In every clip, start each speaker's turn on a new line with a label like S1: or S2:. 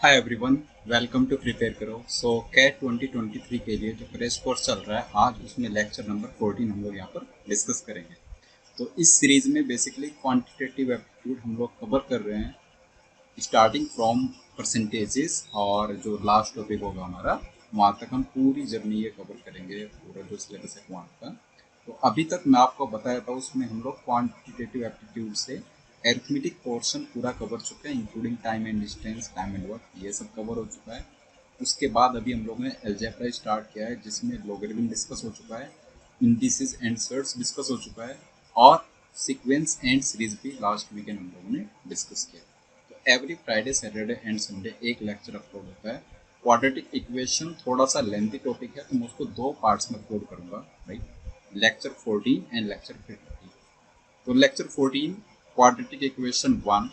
S1: Hi everyone, welcome to prepare करो। CAT 2023 के लिए जो क्रैश कोर्स चल रहा है, आज उसमें लेक्चर नंबर 14 हम लोग यहाँ पर डिस्कस करेंगे। तो इस सीरीज में बेसिकली क्वांटिटेटिव एप्टीट्यूड हम लोग कवर कर रहे हैं, स्टार्टिंग फ्रॉम परसेंटेजेस, और जो लास्ट टॉपिक होगा हमारा वहाँ तक हम पूरी जर्नी ये कवर करेंगे, पूरा जो सिलेबस है क्वांट का। तो अभी तक मैं आपको बताया था, उसमें हम लोग क्वांटिटेटिव एप्टीट्यूड से एरिथमेटिक पोर्शन पूरा कवर चुके हैं, including time and distance, time and work, ये सब कवर हो चुका है। उसके बाद अभी हम लोग ने अलजेब्रा स्टार्ट किया है, जिसमें लॉगरिथम डिस्कस हो चुका है, इंडिसेस एंड सर्ट्स डिस्कस हो चुका है, और सीक्वेंस एंड सीरीज भी लास्ट वीकेंड हम लोगों ने डिस्कस किया। तो every Friday, Saturday and Sunday एक लेक्चर अपलोड होता है। क्वाड्रेटिक इक्वेशन थोड़ा सा लेंथी टॉपिक है, तो मैं उसको दो पार्ट्स में अपलोड करूंगा, राइट। Lecture 14 and lecture 15। तो लेक्चर 14 क्वाड्रेटिक इक्वेशन 1।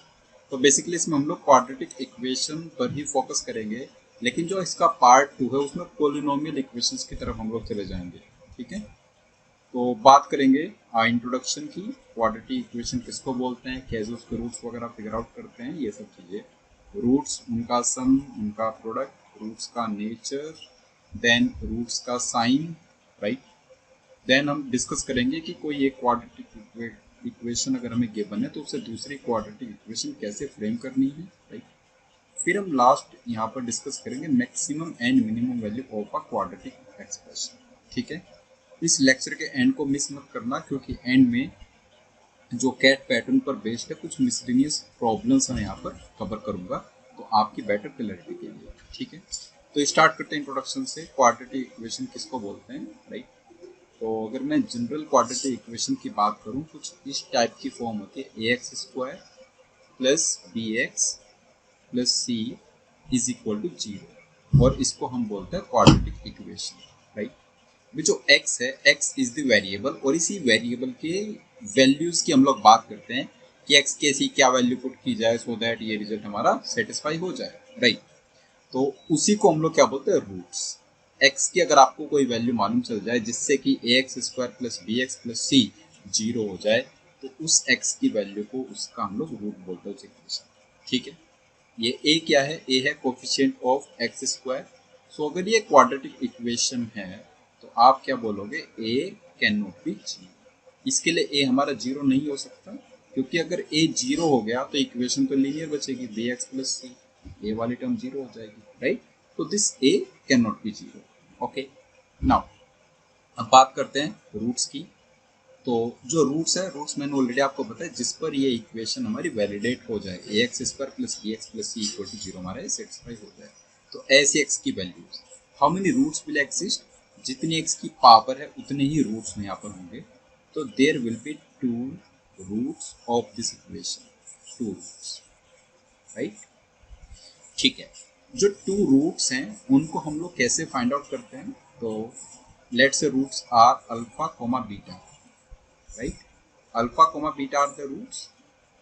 S1: तो बेसिकली इसमें हम लोग क्वाड्रेटिक इक्वेशन पर ही फोकस करेंगे, लेकिन जो इसका पार्ट 2 है उसमें पोलिनोमियल इक्वेशंस की तरफ हम लोग चले जाएंगे। ठीक है, तो बात करेंगे इंट्रोडक्शन की, क्वाड्रेटिक इक्वेशन किसको बोलते हैं, कैसे उसके रूट्स वगैरह फिगर आउट करते हैं, ये सब चीज़ें। रूट्स, उनका सम, उनका प्रोडक्ट, रूट्स का नेचर, देन रूट्स का साइन, राइट। देन हम डिस्कस करेंगे कि कोई एक क्वाड्रेटिक इक्वेशन अगर हमें गिवन है तो उसे दूसरी क्वाड्रेटिक इक्वेशन कैसे फ्रेम करनी है, राइट। फिर हम लास्ट यहाँ पर डिस्कस करेंगे maximum and minimum value of a quadratic expression. ठीक है, इस लेक्चर के एंड को मिस मत करना, क्योंकि एंड में जो कैट पैटर्न पर बेस्ड है कुछ मिसलिनियस प्रॉब्लम्स मैं यहाँ पर कवर करूंगा, तो आपकी बेटर क्लैरिटी के लिए। ठीक है, तो स्टार्ट करते हैं इंट्रोडक्शन से। क्वाड्रेटिक इक्वेशन किसको बोलते हैं, राइट। तो अगर मैं जनरल क्वाड्रेटिक इक्वेशन की बात करूं, कुछ इस टाइप की फॉर्म होती है, ए x square plus B x plus C is equal to zero, और इसको हम बोलते हैं क्वाड्रेटिक इक्वेशन, राइट। जो x है, x इज द वेरिएबल, और इसी वेरिएबल के वैल्यूज की हम लोग बात करते हैं कि x की ऐसी क्या वैल्यू पुट की जाए सो दैट ये रिजल्ट हमारा सेटिस्फाई हो जाए, राइट। तो उसी को हम लोग क्या बोलते हैं, रूट्स। x की अगर आपको कोई वैल्यू मालूम चल जाए जिससे कि ए x square plus B x plus C zero हो जाए, तो उस x की वैल्यू को, उसका हम लोग रूट बोलते हैं उस इक्वेशन। ठीक है, ये a क्या है, a है कोफिशिएंट ऑफ एक्स स्क्वायर। सो अगर ये क्वाड्रेटिक इक्वेशन है तो आप क्या बोलोगे, a can not be zero. इसके लिए a हमारा जीरो नहीं हो सकता, क्योंकि अगर a जीरो हो गया तो इक्वेशन तो लीनियर बचेगी, बी एक्स प्लस सी, ए वाली टर्म जीरो हो जाएगी, राइट। तो this a can not be zero. Okay, now अब बात करते हैं रूट्स की। तो जो रूट्स है, रूट्स मैंने ऑलरेडी आपको बताया, जिस पर ये इक्वेशन हमारी वैलिडेट हो जाए, A x square plus B x plus C equal to zero हमारा सेटिस्फाई हो जाए, तो ऐसे एक्स की values, how many roots will exist, जितनी एक्स की पावर है उतने ही रूट्स में यहाँ पर होंगे। तो there will be two roots of this equation, two roots, right. ठीक है, जो टू रूट्स हैं उनको हम लोग कैसे फाइंड आउट करते हैं, तो let's say roots are alpha comma beta, right. Alpha comma beta are the roots.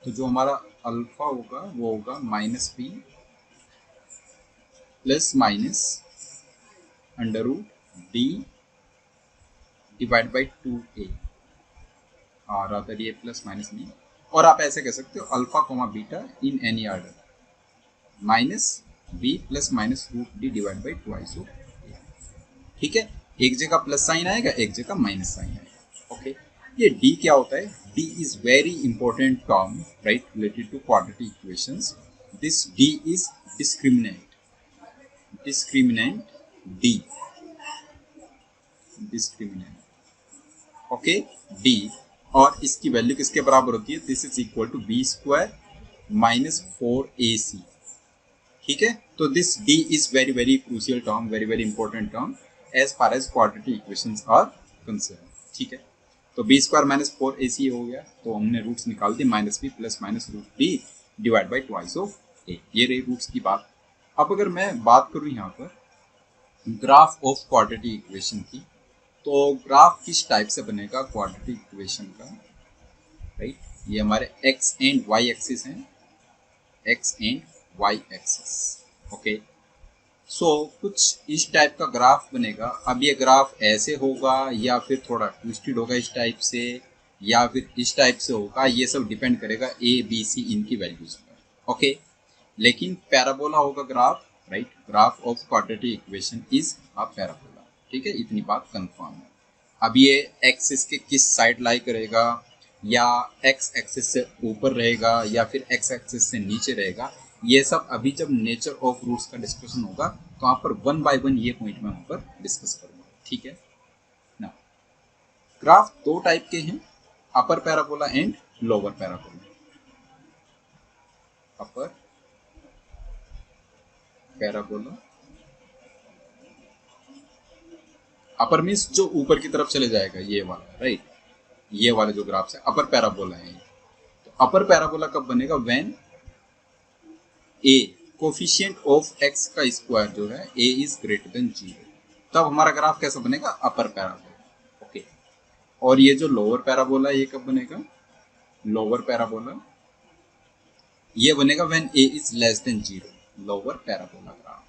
S1: तो जो हमारा अल्फा होगा वो होगा minus b plus minus under root d divide by two a, और अदर ये प्लस माइनस नहीं, और आप ऐसे कह सकते हो alpha comma beta in any order minus b plus minus root d divide by twice of a. ठीक है, एक जगह प्लस साइन आएगा, एक जगह माइनस साइन आएगा। ओके, ये डी क्या होता है, d is very important term, right, related to quadratic equations. This d is discriminant, discriminant d, discriminant. Okay, d, और इसकी वैल्यू किसके बराबर होती है, this is equal to B square minus four a c. ठीक है, तो this d is very very crucial term, very very important term as far as quadratic equations are concern. ठीक है, तो b square minus four a c हो गया, तो हमने रूट्स निकाल दिए, minus b plus minus root d divide by twice of a, ये रही रूट्स की बात। अब अगर मैं बात करूं यहाँ पर ग्राफ ऑफ क्वाड्रेटिक इक्वेशन की, तो ग्राफ किस टाइप से बनेगा क्वाड्रेटिक इक्वेशन का, राइट। ये हमारे एक्स एंड वाई एक्सिस हैं, x and y axis. Okay, so कुछ इस टाइप का ग्राफ बनेगा। अब ये ग्राफ ऐसे होगा या फिर थोड़ा ट्विस्टेड होगा इस टाइप से, या फिर इस टाइप से होगा, ये सब डिपेंड करेगा ए बी सी इनकी वैल्यूज पर। ओके, लेकिन पैराबोला होगा graph, right, graph of quadratic equation is a parabola. ठीक है, इतनी बात कंफर्म है। अब ये एक्सिस के किस साइड लाई करेगा, या एक्स एक्सिस से ऊपर रहेगा या फिर एक्स एक्सिस से नीचे रहेगा, ये सब अभी जब नेचर ऑफ रूट्स का डिस्कशन होगा तो वहाँ पर वन बाय वन ये पॉइंट मैं वहाँ पर डिस्कस करूँगा। ठीक है ना। ग्राफ दो टाइप के हैं, upper parabola and lower parabola. Upper parabola, upper means जो ऊपर की तरफ चले जाएगा, ये वाला, राइट, ये वाले जो ग्राफ है अपर पैराबोला है। तो अपर पैराबोला कब बनेगा, when A coefficient of x का स्क्वायर जो है ए इज ग्रेटर देन 0, तब हमारा ग्राफ कैसा बनेगा, अपर पैराबोला। ओके, और ये जो लोअर पैराबोला है ये कब बनेगा, लोअर पैराबोला ये बनेगा when A is less than 0, lower parabola graph.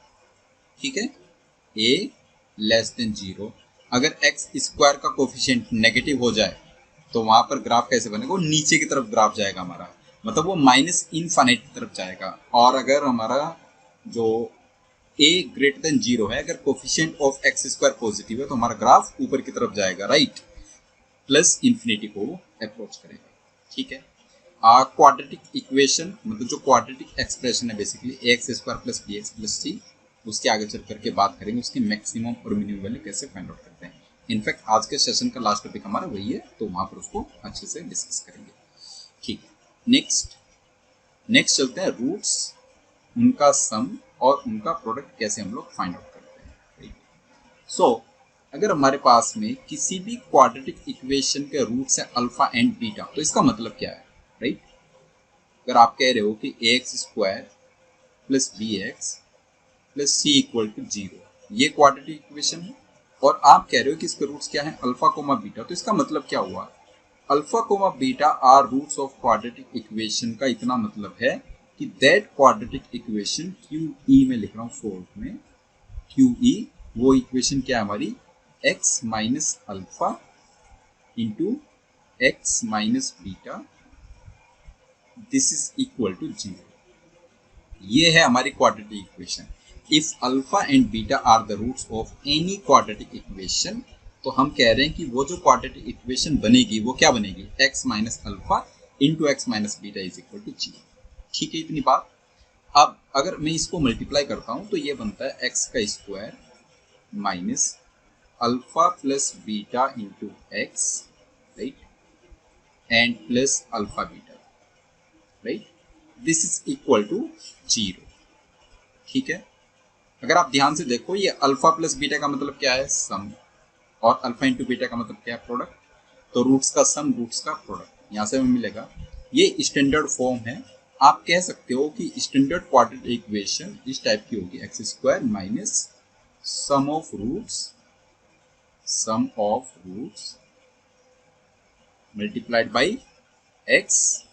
S1: ठीक है, ए लेस देन 0, अगर एक्स स्क्वायर का कोफिशिएंट नेगेटिव हो जाए तो वहां पर ग्राफ कैसे बनेगा, वो नीचे की तरफ ग्राफ जाएगा हमारा, मतलब वो माइनस इनफाइनाइट की तरफ जाएगा। और अगर हमारा जो a ग्रेटर देन 0 है, अगर coefficient of x square positive है तो हमारा ग्राफ ऊपर की तरफ जाएगा, राइट, प्लस इंफिनिटी को अप्रोच करेगा। ठीक है, क्वाड्रेटिक इक्वेशन मतलब जो क्वाड्रेटिक एक्सप्रेशन है basically x square plus B x plus c, उसके आगे चल करके बात करेंगे उसकी मैक्सिमम और मिनिमम वैल्यू कैसे फाइंड आउट करते हैं। इनफैक्ट आज के सेशन का लास्ट टॉपिक हमारा वही है, तो वहां पर उसको अच्छे से डिस्कस करेंगे। ठीक है, नेक्स्ट चलते हैं रूट्स, उनका सम और उनका प्रोडक्ट कैसे हम लोग फाइंड आउट करते हैं। सो अगर हमारे पास में किसी भी क्वाड्रेटिक इक्वेशन के रूट्स है अल्फा एंड बीटा, तो इसका मतलब क्या है, राइट। अगर आप कह रहे हो कि ए x square plus B x plus C equal to 0, ये क्वाड्रेटिक इक्वेशन है, और आप कह रहे हो कि इसके रूट्स क्या है, अल्फा कोमा बीटा, तो इसका मतलब क्या हुआ, alpha comma beta are roots of quadratic equation का इतना मतलब है कि that quadratic equation Q E में लिख रहा हूँ फोर्थ में, क्यू ई वो इक्वेशन क्या है हमारी, x minus alpha into x minus beta, this is equal to 0। ये है हमारी quadratic equation. If alpha and beta are the roots of any quadratic equation, तो हम कह रहे हैं कि वो जो क्वाड्रेटिक इक्वेशन बनेगी वो क्या बनेगी, x minus alpha into x minus beta is equal to 0। ठीक है, इतनी बात। अब अगर मैं इसको मल्टीप्लाई करता हूं तो ये बनता है एक्स का square minus alpha plus beta into x, right, and plus alpha beta, right, this is equal to 0। ठीक है, अगर आप ध्यान से देखो ये अल्फा प्लस बीटा का मतलब क्या है, सम, और अल्फा इंटू बीटा का मतलब क्या है, प्रोडक्ट। तो रूट्स का सम, रूट्स का प्रोडक्ट यहाँ से हमें मिलेगा। ये स्टैंडर्ड फॉर्म है, आप कह सकते हो कि स्टैंडर्ड क्वाड्रेटिक इक्वेशन इस टाइप की होगी, x square minus sum of roots multiplied by x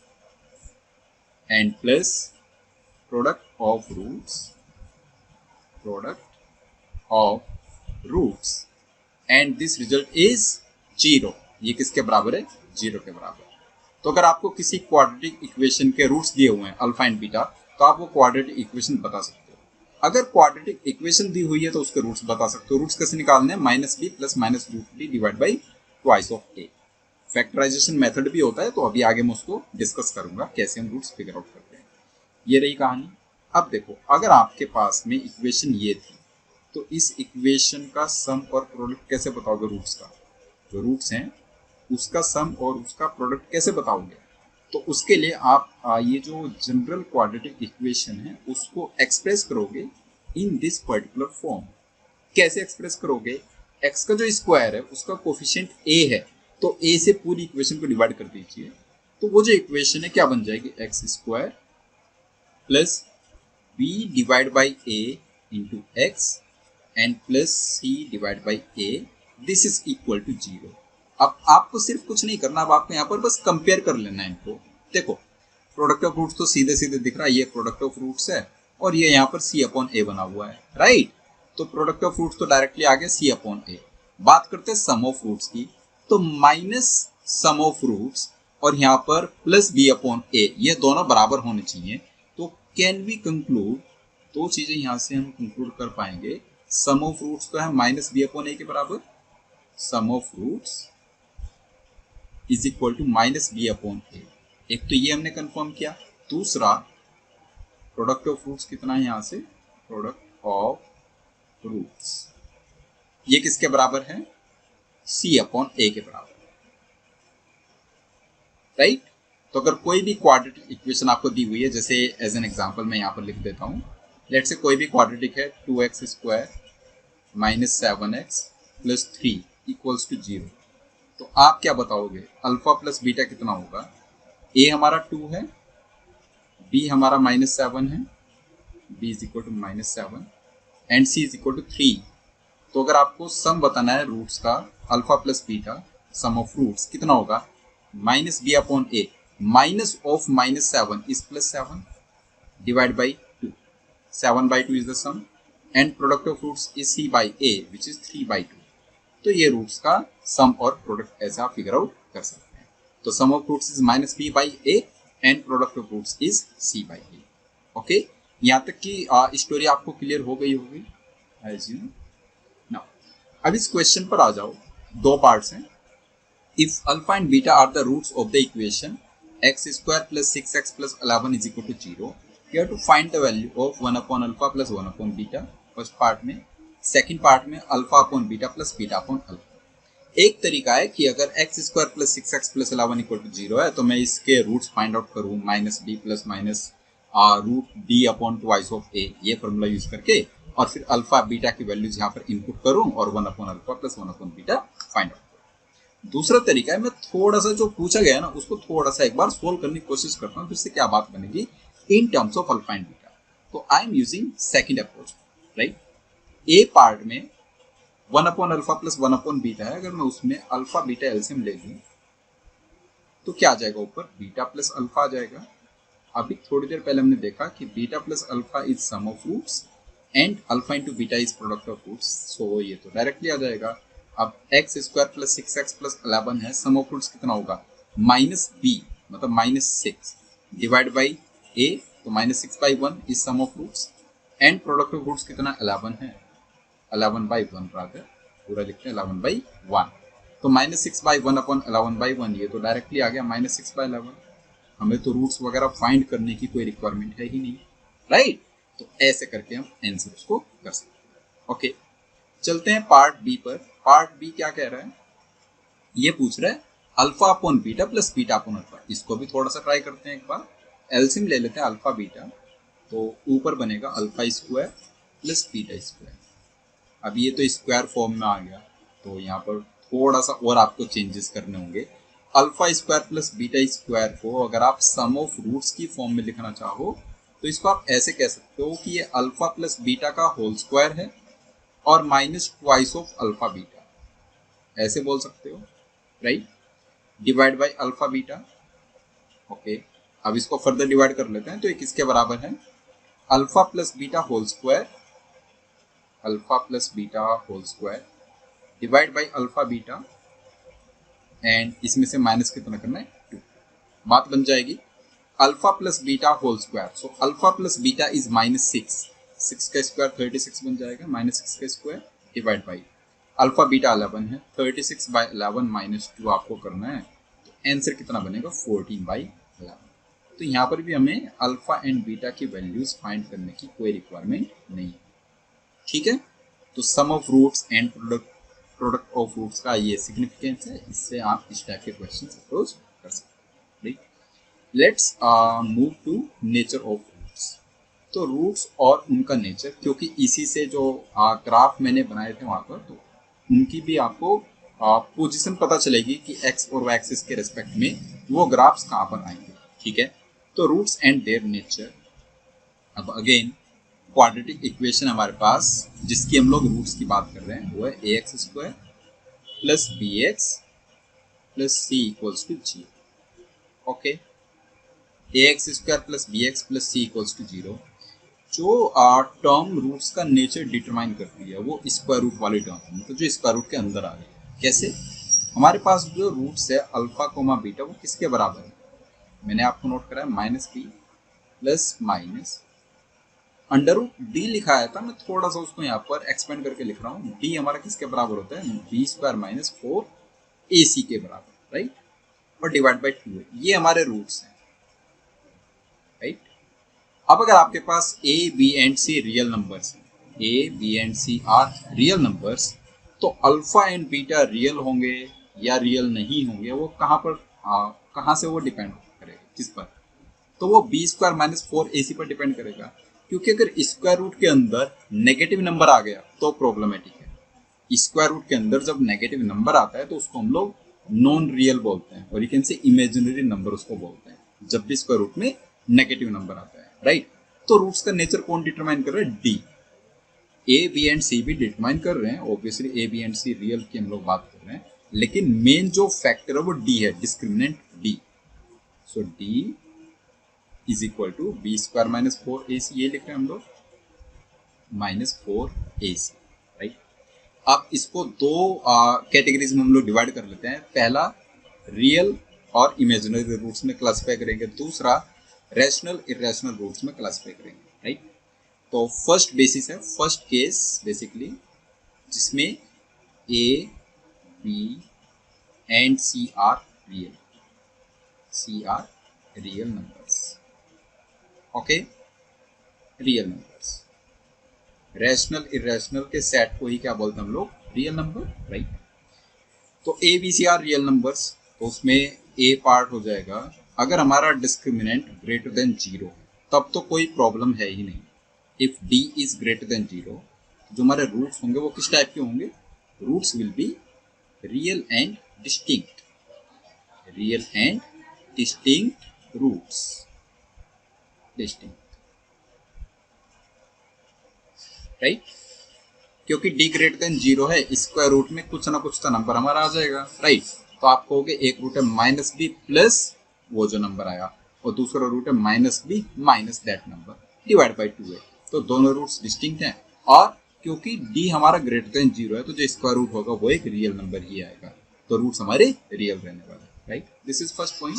S1: and plus product of roots and this result is 0। ये किसके बराबर है, 0 के बराबर। तो अगर आपको किसी क्वाड्रेटिक इक्वेशन के रूट्स दिए हुए हैं अल्फा एंड बीटा, तो आप वो क्वाड्रेटिक इक्वेशन बता सकते हो। अगर क्वाड्रेटिक इक्वेशन दी हुई है तो उसके रूट्स बता सकते हो। रूट्स कैसे निकालने हैं, minus b plus minus root b divide by twice of a. Factorization method भी होता है, तो अभी आगे मैं उसको डिस्कस करूंगा कैसे हम रूट्स फिगर आउट करते हैं। ये रही कहानी। अब देखो, अगर आपके पास में इक्वेशन ये थी, तो इस इक्वेशन का सम और प्रोडक्ट कैसे बताओगे, रूट्स का, जो रूट्स हैं उसका सम और उसका प्रोडक्ट कैसे बताओगे। तो उसके लिए आप ये जो जनरल क्वाड्रेटिक इक्वेशन है उसको एक्सप्रेस करोगे इन दिस पर्टिकुलर फॉर्म। कैसे एक्सप्रेस करोगे, एक्स का जो स्क्वायर है उसका कोफिशिएंट ए है, तो ए से पूरी इक्वेशन को डिवाइड कर दीजिए, तो वो जो इक्वेशन है क्या बन जाएगी, x square plus b divide by a into x and plus c divide by a, this is equal to 0। अब आपको सिर्फ कुछ नहीं करना, अब आपको यहाँ पर बस कंपेयर कर लेना है इनको। देखो, प्रोडक्ट ऑफ रूट्स तो सीधे सीधे दिख रहा है, ये प्रोडक्ट ऑफ रूट्स है और ये यहाँ पर सी अपॉन ए बना हुआ है, राइट। तो प्रोडक्ट ऑफ रूट्स तो डायरेक्टली आ गया सी अपॉन ए। बात करते हैं सम ऑफ रूट्स की, तो माइनस सम ऑफ रूट्स और यहाँ पर प्लस बी अपॉन ए, ये दोनों बराबर होने चाहिए। तो कैन वी कंक्लूड, दो चीजें यहां से हम कंक्लूड कर पाएंगे। सम ऑफ रूट्स तो है माइनस बी अपॉन ए के बराबर, sum of roots is equal to minus B upon a. एक तो ये हमने कंफर्म किया, दूसरा प्रोडक्ट ऑफ रूट्स कितना है यहां से, प्रोडक्ट ऑफ रूट्स ये किसके बराबर है, सी अपॉन ए के बराबर, राइट। तो अगर कोई भी क्वाड्रेटिक इक्वेशन आपको दी हुई है, जैसे एज एन एग्जांपल मैं यहाँ पर लिख देता हूँ, लेट से कोई भी क्वाड्रेटिक है 2x square minus 7x plus 3 equals to 0, तो आप क्या बताओगे अल्फा प्लस बीटा कितना होगा। ए हमारा 2 है, बी हमारा -7 है, b is equal to -7 and c is equal to 3। तो अगर आपको सम बताना है रूट्स का, alpha plus beta sum of roots कितना होगा, minus B upon a, minus of -7 is +7 divide by 2, 7/2 is the sum and product of roots is c by a which is 3/2। तो ये रूट्स का सम और product ऐसे आप figure out कर सकते हैं। तो sum of roots is minus B by a and product of roots is c by a. Okay, यहाँ तक की स्टोरी आपको क्लियर हो गई होगी एज यू नाउ। अब इस क्वेश्चन पर आ जाओ, दो पार्ट्स हैं। If alpha and beta are the roots of the equation x square plus 6x plus 11 is equal to 0, you have to find the value of 1 upon alpha plus 1 upon beta first part में। Second part में alpha upon beta plus beta upon alpha. एक तरीका है कि अगर x square plus 6x plus 11 equal to 0 है तो मैं इसके रूट्स फाइंड आउट करूँ, minus b plus minus root d upon twice of a, ये फॉर्मूला यूज करके, और फिर अल्फा बीटा की वैल्यूज यहाँ पर इनपुट करूँ और 1 upon alpha plus 1 upon beta find out. दूसरा तरीका है, मैं थोड़ा सा जो पूछा गया है ना उसको थोड़ा सा एक बार सोल्व करने की कोशिश करता हूँ, फिर से क्या बात बनेगी in terms of alpha and beta. तो I am using second approach, right. A part में 1 upon alpha plus 1 upon beta है, अगर मैं उसमें अल्फा बीटा एलसीएम ले लूं तो क्या आ जाएगा, ऊपर बीटा प्लस अल्फा आ जाएगा। अभी थोड़ी देर पहले हमने देखा कि beta plus alpha is sum of roots and alpha into beta is product of roots, so ये तो डायरेक्टली आ जाएगा। अब x square plus 6x plus 11 है, सम ऑफ रूट्स कितना होगा, माइनस बी मतलब -6 डिवाइड बाई ए, तो -6/1 is sum of roots and product of roots कितना 11 है, 11/1 रादर, पूरा लिखते हैं 11/1। तो -6/1 अपॉन 11/1, ये तो डायरेक्टली आ गया -6/11। हमें तो रूट्स वगैरह फाइंड करने की कोई रिक्वायरमेंट है ही नहीं, राइट। तो ऐसे करके हम आंसर उसको कर सकते हैं। ओके, चलते हैं पार्ट बी पर। पार्ट बी क्या कह रहा है, ये पूछ रहा है alpha upon beta plus beta upon alpha. इसको भी थोड़ा सा ट्राई करते हैं एक बार, एलसीएम ले लेते हैं अल्फा बीटा, तो ऊपर बनेगा alpha square plus beta square. अब ये तो स्क्वायर फॉर्म में आ गया, तो यहाँ पर थोड़ा सा और आपको चेंजेस करने होंगे। Alpha square plus beta square को अगर आप सम ऑफ रूट्स की फॉर्म में लिखना चाहो तो इसको आप ऐसे कह सकते हो कि ये अल्फा प्लस बीटा का होल स्क्वायर है और minus twice of alpha beta, ऐसे बोल सकते हो, right, divide by alpha beta. Okay, अब इसको फर्दर डिवाइड कर लेते हैं, तो ये किसके बराबर है, alpha plus beta whole square, alpha plus beta whole square divide by alpha beta, and इसमें से माइनस कितना करना है 2, बात बन जाएगी alpha plus beta whole square. So alpha plus beta is -6, 6 का स्क्वायर 36 बन जाएगा, -6 का square divide by alpha beta 11 है, 36/11 -2 आपको करना है, तो आंसर कितना बनेगा 14/11। तो यहाँ पर भी हमें अल्फा एंड बीटा की वैल्यूज फाइंड करने की कोई रिक्वायरमेंट नहीं है, ठीक है। तो sum of roots and product of roots का ये सिग्निफिकेंस है, इससे आप इस टाइप के क्वेश्चन अप्रोच कर सकते हैं। Let's move to nature of roots. तो रूट्स और उनका नेचर, क्योंकि इसी से जो ग्राफ मैंने बनाए थे वहां पर, तो उनकी भी आपको पोजीशन पता चलेगी कि एक्स और वाई एक्सिस के रेस्पेक्ट में वो ग्राफ्स कहाँ पर आएंगे, ठीक है। तो रूट्स एंड देयर नेचर, अब अगेन क्वाड्रेटिक इक्वेशन हमारे पास जिसकी हम लोग रूट्स की बात कर रहे हैं वो है ax square plus bx plus c equals to 0। Okay, ax square plus bx plus c equals to 0। जो टर्म रूट्स का नेचर डिटरमाइन करती है वो स्क्वायर रूट वाली टर्म है, मतलब जो स्क्वायर रूट के अंदर आ रही है। कैसे, हमारे पास जो रूट्स है अल्फा बीटा वो किसके बराबर है, मैंने आपको नोट करा है -b plus minus under root D लिखा है था, मैं थोड़ा सा उसको यहाँ पर एक्सपेंड करके लिख रहा हूँ। डी हमारा किसके बराबर होता है, बी स्क्वायर माइनस 4ac के बराबर, राइट, और डिवाइड बाई 2 है। ये हमारे रूट्स हैं, राइट। अब अगर आपके पास a B and C real numbers हैं, a B and C are real numbers, तो अल्फा एंड बीटा रियल होंगे या रियल नहीं होंगे, वो कहाँ पर कहाँ से वो डिपेंड करेगा, किस पर, तो वो बी स्क्वायर माइनस 4ac पर डिपेंड करेगा। क्योंकि अगर स्क्वायर रूट के अंदर नेगेटिव नंबर आ गया तो प्रॉब्लमेटिक है। स्क्वायर रूट के अंदर जब नेगेटिव नंबर आता है तो उसको हम लोग नॉन रियल बोलते हैं, और ये कैन से इमेजिनरी नंबर उसको बोलते हैं जब भी स्क्वायर रूट में नेगेटिव नंबर आता है, राइट। तो रूट्स का नेचर कौन डिटरमाइन कर रहा है, D. A B and C भी डिटरमाइन कर रहे हैं, obviously A B and C real की हम लोग बात कर रहे हैं, लेकिन मेन जो फैक्टर है वो डी है, discriminant D. So D is equal to B square minus 4ac, ये लिख रहे हैं हम लोग, माइनस 4ac, राइट। अब इसको दो कैटेगरीज में हम लोग डिवाइड कर लेते हैं। पहला रियल और इमेजिनरी रूट्स में क्लासिफाई करेंगे, दूसरा रैशनल इरेशनल रूट्स में क्लासिफाई करेंगे, राइट। तो फर्स्ट बेसिस है, फर्स्ट केस बेसिकली जिसमें A B and C are real, C are real numbers, okay, real numbers. Rational irrational के सेट को ही क्या बोलते हैं हम लोग, रियल नंबर, राइट। तो a B C are real numbers, तो उसमें ए पार्ट हो जाएगा, अगर हमारा डिस्क्रिमिनेंट ग्रेटर देन 0 तब तो कोई प्रॉब्लम है ही नहीं। If d is greater than 0, जो हमारे रूट्स होंगे वो किस टाइप के होंगे, roots will be real and distinct, real and distinct roots, distinct, right. क्योंकि डी ग्रेटर देन 0 है, स्क्वायर रूट में कुछ ना कुछ तो नंबर हमारा आ जाएगा, राइट। तो आप कहोगे एक रूट है माइनस बी प्लस वो जो नंबर आया, और दूसरा रूट है minus B minus that number, divide by 2 है। तो दोनों रूट्स डिस्टिंक्ट हैं, और क्योंकि डी हमारा ग्रेटर देन 0 है तो जो स्क्वायर रूट होगा वो एक रियल नंबर ही आएगा, तो रूट्स हमारे रियल रहने वाले, right. This is first point.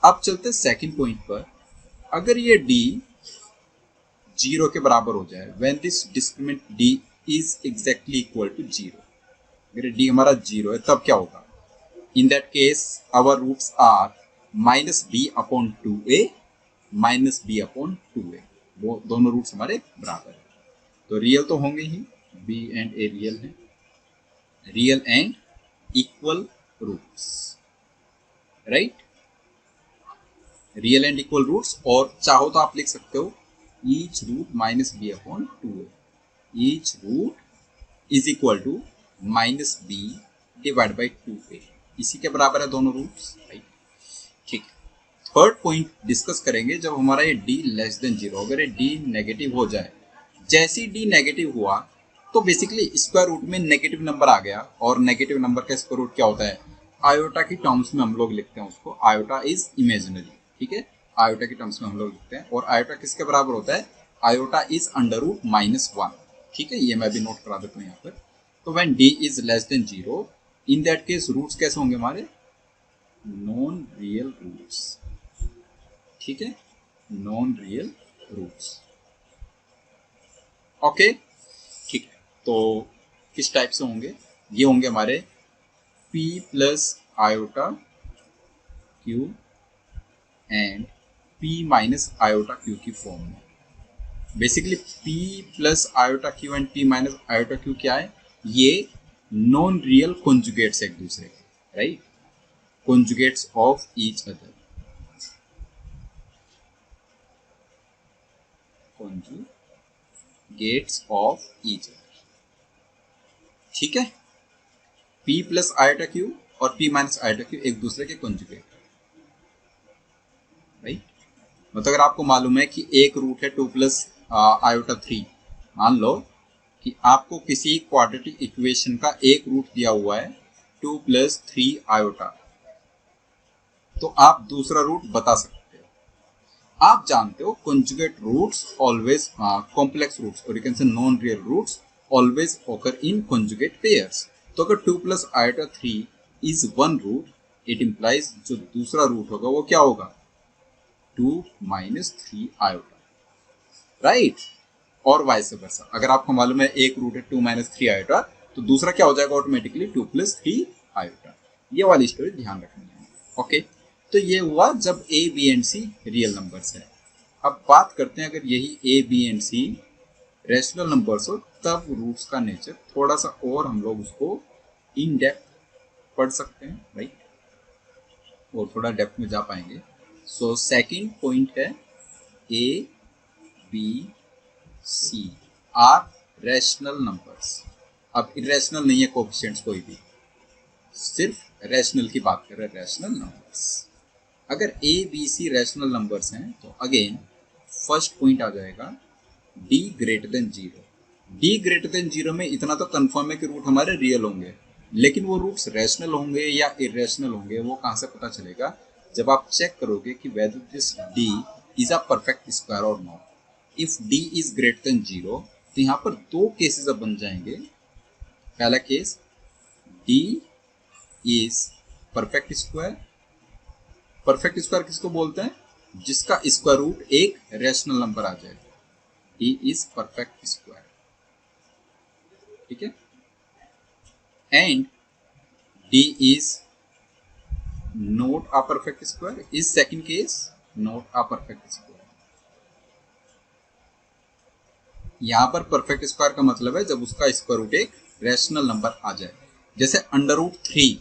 S1: अब चलते सेकंड पॉइंट पर। अगर ये डी 0 के बराबर हो जाए, when this discriminant D is exactly equal to 0, अगर डी हमारा 0 है तब क्या होगा, in that case our roots are minus B upon 2a minus B upon 2a, वो दोनों रूट्स हमारे बराबर है, तो रियल तो होंगे ही, बी एंड ए रियल है, real and equal roots, right, real and equal roots. और चाहो तो आप लिख सकते हो each root minus B upon 2a, each root is equal to minus B divide by 2a, इसी के बराबर है दोनों रूट्स, राइट, ठीक। थर्ड पॉइंट डिस्कस करेंगे, जब हमारा ये d लेस देन 0, अगर ये d नेगेटिव हो जाए, जैसे ही d नेगेटिव हुआ तो बेसिकली स्क्वायर रूट में नेगेटिव नंबर आ गया, और नेगेटिव नंबर का स्क्वायर रूट क्या होता है, आयोटा की टर्म्स में हम लोग लिखते हैं उसको, आयोटा इज इमेजिनरी, ठीक है, आयोटा की टर्म्स में हम लोग लिखते हैं, और आयोटा किसके बराबर होता है, आयोटा इज अंडर रूट -1, ठीक है, ये मैं भी नोट करा देता हूँ यहाँ पर। तो when d is less than 0, in that case roots कैसे होंगे हमारे, नॉन रियल रूट्स, ठीक है, नॉन रियल रूट्स, ओके, ठीक है। तो किस टाइप से होंगे, ये होंगे हमारे p plus iota q and p minus iota q की फॉर्म में। Basically p plus iota q and p minus iota q क्या है, ये नॉन रियल कॉन्जुगेट्स एक दूसरे के, right, conjugates of each other, conjugates of each other, ठीक है। p प्लस आयोटा q और p माइनस आयोटा q एक दूसरे के कॉन्जुगेट, राइट। मतलब अगर आपको मालूम है कि एक रूट है 2 प्लस आयोटा 3, मान लो कि आपको किसी क्वाड्रेटिक इक्वेशन का एक रूट दिया हुआ है 2 प्लस 3 आयोटा, तो आप दूसरा रूट बता सकते हो। आप जानते हो conjugate roots always, complex roots और you can say non real roots always occur in conjugate pairs. तो अगर 2 plus iota 3 is one root, it implies जो दूसरा रूट होगा वो क्या होगा, 2 माइनस 3 आयोटा, राइट। और वाइस वर्सा। अगर आपको मालूम है एक रूट है 2 - 3 आयोटा, तो दूसरा क्या हो जाएगा ऑटोमेटिकली 2 + 3 आयोटा। ये वाली स्टोरी ध्यान रखनी है। ओके, तो ये हुआ जब A B and C real numbers है। अब बात करते हैं अगर यही A B and C rational numbers हो, तब रूट्स का नेचर थोड़ा सा और हम लोग उसको इन डेप्थ पढ़ सकते हैं, राइट, और थोड़ा डेप्थ में जा पाएंगे। सो सेकंड पॉइंट है A B C are rational numbers. अब इरेशनल नहीं है कोएफिशिएंट्स कोई भी, सिर्फ रैशनल की बात कर रहे हैं, रैशनल नंबर्स। अगर A B C rational numbers हैं तो अगेन फर्स्ट पॉइंट आ जाएगा D greater than zero. D greater than zero में इतना तो कंफर्म है कि रूट हमारे रियल होंगे, लेकिन वो रूट्स रैशनल होंगे या इरेशनल होंगे वो कहाँ से पता चलेगा? जब आप चेक करोगे कि whether this d is a perfect square और not. If d is greater than zero तो यहाँ पर दो केसेस अब बन जाएंगे। पहला case, d is perfect square. Perfect square किसको बोलते हैं? जिसका स्क्वायर रूट एक रैशनल नंबर आ जाए। डी इज परफेक्ट स्क्वायर, ठीक है। And d is not a perfect square is second case, not a perfect square. यहां पर परफेक्ट स्क्वायर का मतलब है जब उसका स्क्वायर रूट एक रैशनल नंबर आ जाए। जैसे √3,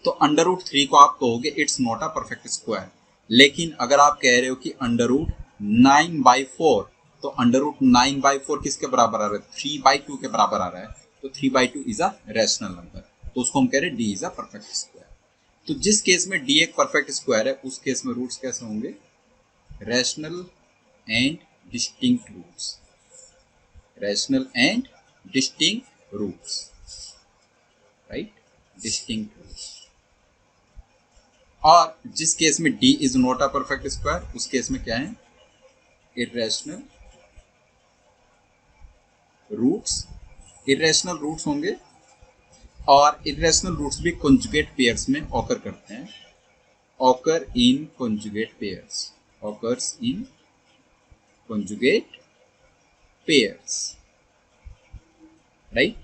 S1: तो √3 को आप कहोगे it's not a perfect square. लेकिन अगर आप कह रहे हो कि √9/4, तो √9/4 किसके बराबर आ रहा है? 3/2 के बराबर आ रहा है। तो 3/2 इज अ रैशनल नंबर, तो उसको हम कह रहे हैं D is a perfect square. तो जिस केस में डी एक परफेक्ट स्क्वायर है उस केस में रूट्स कैसे होंगे? Rational and distinct roots. Rational and distinct roots, right, distinct roots. और जिस केस में D is not a perfect square उस केस में क्या है? Irrational roots. इरेशनल रूट्स होंगे, और इरेशनल रूट्स भी कॉन्जुगेट पेयर्स में ऑकर करते हैं। Occur in conjugate pairs, occurs in conjugate pairs, right.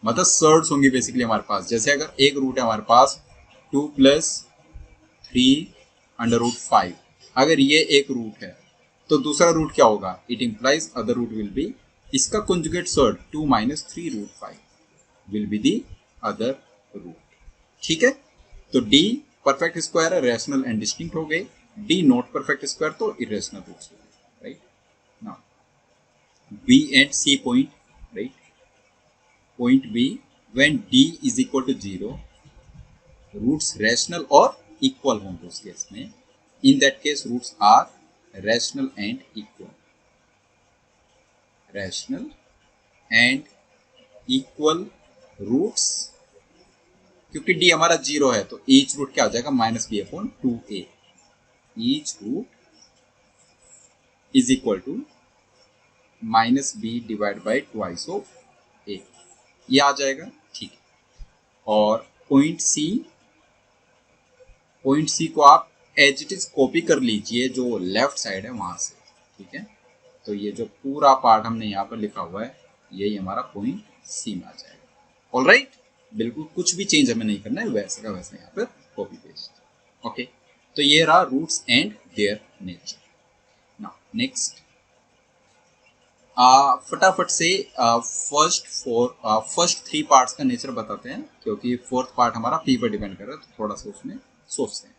S1: मतलब सर्ड्स होंगी बेसिकली हमारे पास। जैसे अगर एक रूट है हमारे पास 2 + 3√5, अगर ये एक रूट है तो दूसरा रूट क्या होगा? It implies other root will be, इसका conjugate surd 2 - 3√5 will be the other root, ठीक है। तो डी परफेक्ट स्क्वायर है, रैशनल एंड डिस्टिंक्ट हो गए। डी नॉट परफेक्ट स्क्वायर तो इरेशनल रूट्स हो गए, right. Now b and c point, right. Point B, when D is equal to 0, roots rational or equal होंगे उस केस में। In that case, roots are rational and equal. Rational and equal roots, क्योंकि D हमारा 0 है तो each root क्या हो जाएगा? -b/2a. Each root is equal to -b divided by twice of a. ये आ जाएगा, ठीक है। और पॉइंट सी को आप एज इट इज कॉपी कर लीजिए जो लेफ्ट साइड है वहां से, ठीक है। तो ये जो पूरा पार्ट हमने यहाँ पर लिखा हुआ है यही हमारा पॉइंट सी में आ जाएगा। ऑलराइट, बिल्कुल कुछ भी चेंज हमें नहीं करना है, वैसे का वैसे यहाँ पर कॉपी पेस्ट। ओके, तो ये रहा roots and their nature. Now next, फटाफट से फर्स्ट 3 पार्ट्स का नेचर बताते हैं, क्योंकि फोर्थ पार्ट हमारा पी पर डिपेंड कर रहा है, तो थोड़ा सा उसमें सोचते हैं।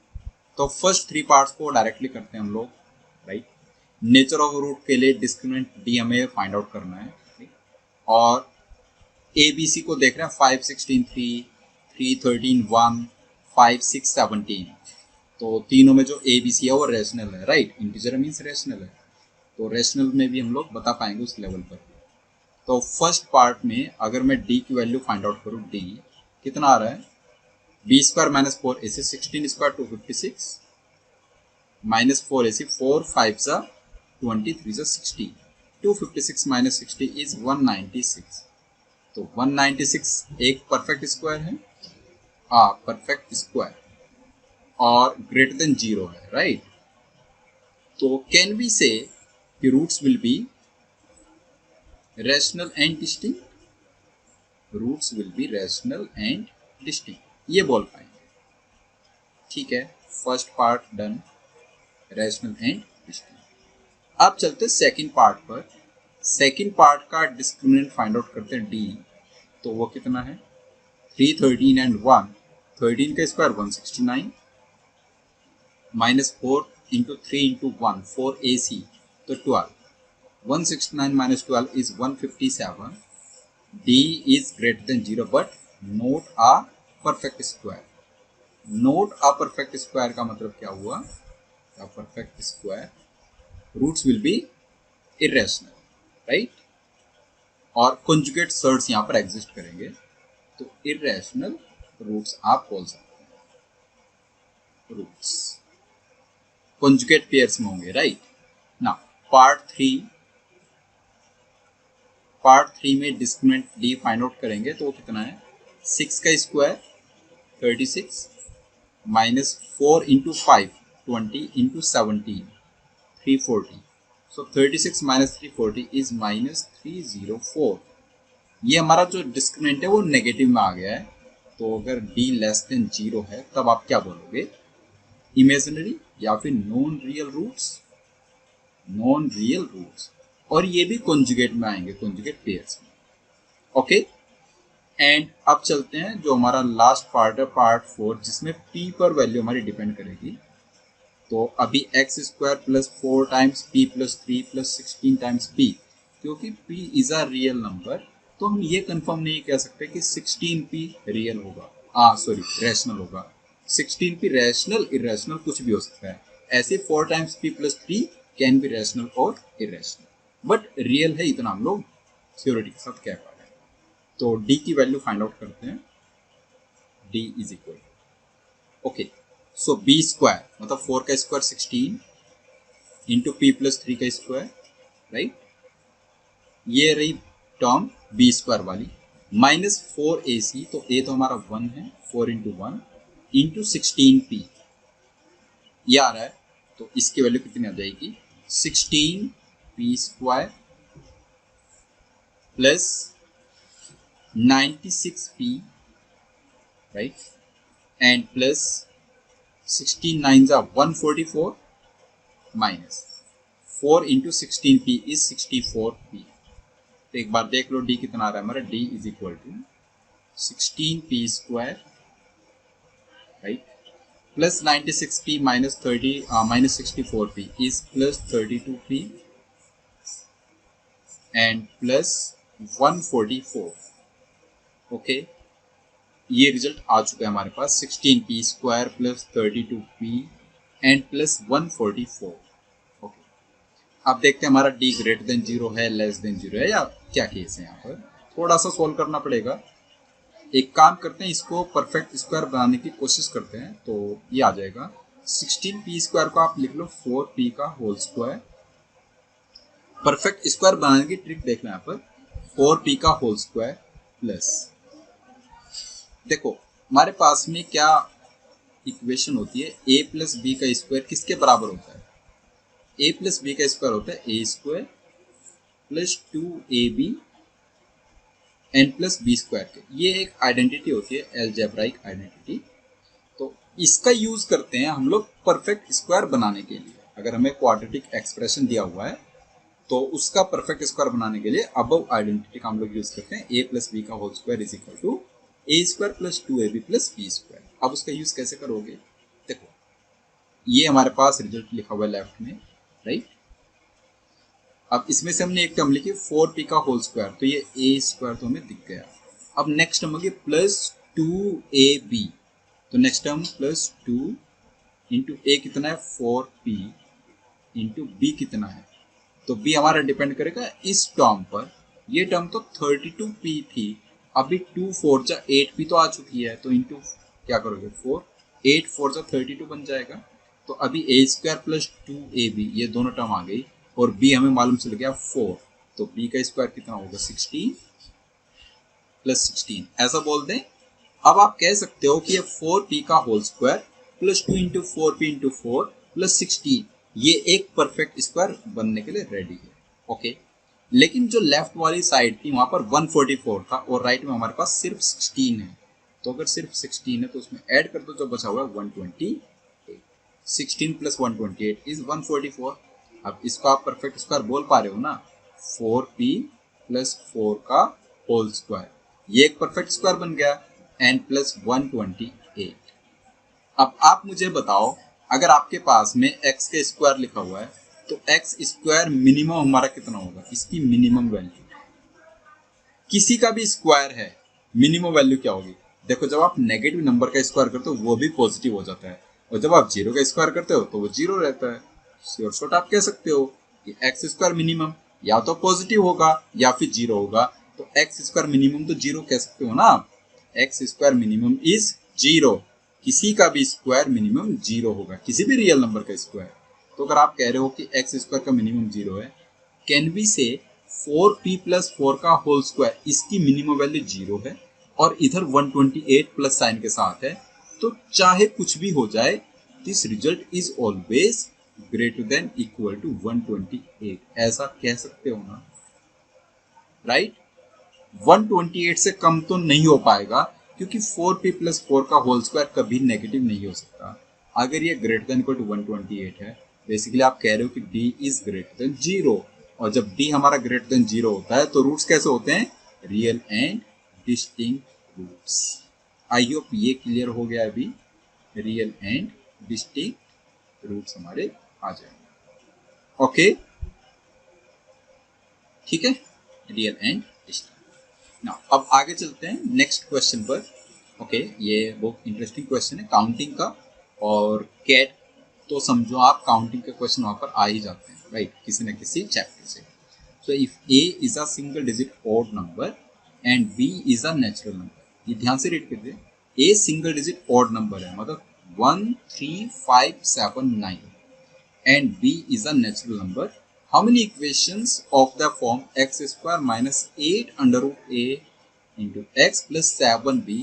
S1: तो फर्स्ट 3 पार्ट्स को डायरेक्टली करते हैं हम लोग, राइट। नेचर ऑफ रूट के लिए डिस्क्रिमिनेंट डी हमें फाइंड आउट करना है, right? और ए बी सी को देख रहे हैं 5, 16, 3, 3, 13, 1, 5, 6, 17। तो तीनों में जो ए बी सी है वो रेशनल है, राइट। इंटीजर मीन्स रेशनल है, तो रेशनल में भी हम लोग बता पाएंगे उस लेवल पर। तो फर्स्ट पार्ट में अगर मैं डी की वैल्यू फाइंड आउट करूँ, डी कितना आ रहा है? b² - 4 ऐसे 16² 256 -4 ऐसे 4 5 सा 23 सा 60, 256 - 60 इज 196। तो 196 एक परफेक्ट स्क्वायर है, परफेक्ट स्क्वायर, और ग्रेटर देन 0 है, राइट। तो कैन वी से कि roots will be rational and distinct, roots will be rational and distinct, ये बोल पाएंगे। ठीक है, first part done, rational and distinct. अब चलते सेकंड पार्ट पर। सेकंड पार्ट का डिस्क्रिमिनेंट फाइंड आउट करते हैं डी, तो वो कितना है 3, 13 एंड 1, 13 का square 169 minus 4 into 3 into 1 4 AC, तो 12, 169 minus 12 is 157. D is greater than 0 but not a perfect square. Not a perfect square का मतलब क्या हुआ? A perfect square roots will be irrational, right? और conjugate surds यहाँ पर exist करेंगे, तो irrational roots आप बोल सकते हैं। roots conjugate pairs में होंगे, right? Now पार्ट 3 में डिस्क्रिमिनेंट डी फाइंड आउट करेंगे, तो वो कितना है 6 का square 36 minus 4 into 5 20 into 17 340, so 36 minus 340 is minus 304। ये हमारा जो डिस्क्रिमिनेंट है वो नेगेटिव में आ गया है, तो अगर डी लेस देन 0 है तब आप क्या बोलोगे, इमेजिनरी या फिर non real roots, non real roots, और ये भी कॉन्जुगेट में आएंगे, कॉन्जुगेट पेयर्स में। ओके, एंड अब चलते हैं जो हमारा लास्ट पार्ट है, पार्ट 4, जिसमें p पर वैल्यू हमारी डिपेंड करेगी। तो अभी x square plus 4 times p plus 3 plus 16 times p, क्योंकि p is a real number, तो हम ये कंफर्म नहीं कह सकते कि 16p रियल होगा, सॉरी रैशनल होगा। 16p रैशनल इरेशनल कुछ भी हो सकता है, ऐसे 4 times p plus 3 can be rational और इरेशनल, बट रियल है इतना हम लोग सिक्योरिटी के साथ कह पा रहे हैं। तो d की वैल्यू फाइंड आउट करते हैं, d is equal, okay, so b square मतलब 4 का स्क्वायर 16 इंटू p प्लस 3 का स्क्वायर, राइट, ये रही टर्म b स्क्वायर वाली, माइनस 4ac, तो a तो हमारा 1 है, 4 इंटू 1 इंटू 16p, ये आ रहा है, तो इसकी वैल्यू कितनी आ जाएगी 16p square plus 96p, right, and plus 16 9 144 minus 4 into 16p is 64p। तो एक बार देख लो d कितना आ रहा है हमारा, d is equal to 16p square, right, plus 96p minus 64p is plus 32p and plus 144। Okay, ये रिजल्ट आ चुका है हमारे पास, 16p square plus 32p and plus 144। Okay, अब देखते हैं हमारा d ग्रेटर देन 0 है, लेस देन 0 है, या क्या केस है। यहाँ पर थोड़ा सा सोल्व करना पड़ेगा। एक काम करते हैं, इसको परफेक्ट स्क्वायर बनाने की कोशिश करते हैं, तो ये आ जाएगा 16p स्क्वायर को आप लिख लो 4p का होल स्क्वायर। परफेक्ट स्क्वायर बनाने की ट्रिक देखना यहाँ पर, 4p का होल स्क्वायर प्लस, देखो हमारे पास में क्या इक्वेशन होती है, a प्लस बी का स्क्वायर किसके बराबर होता है, a प्लस बी का स्क्वायर होता है a square plus 2ab and plus B square के, ये एक आइडेंटिटी होती है, एलजेब्राइक आइडेंटिटी। तो इसका यूज करते हैं हम लोग परफेक्ट स्क्वायर बनाने के लिए। अगर हमें क्वाड्रेटिक एक्सप्रेशन दिया हुआ है तो उसका परफेक्ट स्क्वायर बनाने के लिए अबव आइडेंटिटी का हम लोग यूज करते हैं, a प्लस बी का whole square is equal to a square plus 2ab plus B square. अब उसका यूज कैसे करोगे, देखो ये हमारे पास रिजल्ट लिखा हुआ है लेफ्ट में, राइट। अब इसमें से हमने एक टर्म लिखी 4p का होल स्क्वायर, तो ये a स्क्वायर तो हमें दिख गया। अब नेक्स्ट टर्म होगी प्लस 2ab, तो next term plus 2 into a कितना है 4p इंटू b कितना है, तो b हमारा डिपेंड करेगा इस टर्म पर। ये टर्म तो 32p थी, अभी 2 4 जा 8p तो आ चुकी है, तो इंटू क्या करोगे 4, 8 4 जा 32 बन जाएगा। तो अभी a स्क्वायर प्लस 2ab ये दोनों टर्म आ गई, और b हमें मालूम चल गया 4, तो b का स्क्वायर कितना होगा 16 प्लस 16, ऐसा बोल दें। अब आप कह सकते हो कि ये 4p का whole square plus 2 into 4p into 4 plus 16, ये एक परफेक्ट स्क्वायर बनने के लिए रेडी है। ओके, लेकिन जो लेफ्ट वाली साइड थी वहां पर 144 था और राइट में हमारे पास सिर्फ 16 है। तो अगर सिर्फ 16 है तो उसमें ऐड कर दो, जो बचा हुआ है 128। 16 प्लस 128 इज 144। अब इसको आप परफेक्ट स्क्वायर बोल पा रहे हो ना, 4p प्लस 4 का होल स्क्वायर, ये एक परफेक्ट स्क्वायर बन गया, n प्लस 128। अब आप मुझे बताओ, अगर आपके पास में x का स्क्वायर लिखा हुआ है तो x स्क्वायर मिनिमम हमारा कितना होगा, इसकी मिनिमम वैल्यू, किसी का भी स्क्वायर है मिनिमम वैल्यू क्या होगी। देखो, जब आप नेगेटिव नंबर का स्क्वायर करते हो वो भी पॉजिटिव हो जाता है, और जब आप जीरो का स्क्वायर करते हो तो वो जीरो रहता है। श्योर शॉर्ट आप कह सकते हो कि एक्स स्क्वायर मिनिमम या तो पॉजिटिव होगा या फिर जीरो होगा। तो एक्स स्क्वायर मिनिमम तो जीरो कह सकते हो ना आप, x square minimum is zero. किसी का भी स्क्वायर मिनिमम जीरो होगा, किसी भी रियल नंबर का स्क्वायर। तो अगर आप कह रहे हो कि एक्स स्क्वायर का मिनिमम जीरो है, कैन वी से 4p प्लस 4 का होल स्क्वायर, इसकी मिनिमम वैल्यू जीरो है और इधर 128 प्लस साइन के साथ है, तो चाहे कुछ भी हो जाए this result is always greater than equal to 128, ऐसा कह सकते हो ना, राइट। 128 से कम तो नहीं हो पाएगा, क्योंकि 4p प्लस 4 का होल स्क्वायर कभी नेगेटिव नहीं हो सकता। अगर ये ग्रेटर देन इक्वल टू 128 है, बेसिकली आप कह रहे हो कि d is greater than zero, और जब d हमारा ग्रेटर देन जीरो होता है तो रूट्स कैसे होते हैं, real and distinct roots. I hope ये क्लियर हो गया अभी, रियल एंड डिस्टिंक्ट रूट्स हमारे आ जाएंगे। ओके, ठीक है, रियल एंड डिस्टिंक्ट। ना अब आगे चलते हैं नेक्स्ट क्वेश्चन पर। ओके, ये बहुत इंटरेस्टिंग क्वेश्चन है काउंटिंग का, और कैट तो समझो आप काउंटिंग के क्वेश्चन वहां पर आ ही जाते हैं, राइट, किसी न किसी चैप्टर से। So if a is a single digit odd number and b is a natural number, ये ध्यान से रीड कीजिए, a single digit odd number है, मतलब 1 3 5 7 9, and b is a natural number, how many equations of the form x square minus 8 under root a into x plus 7b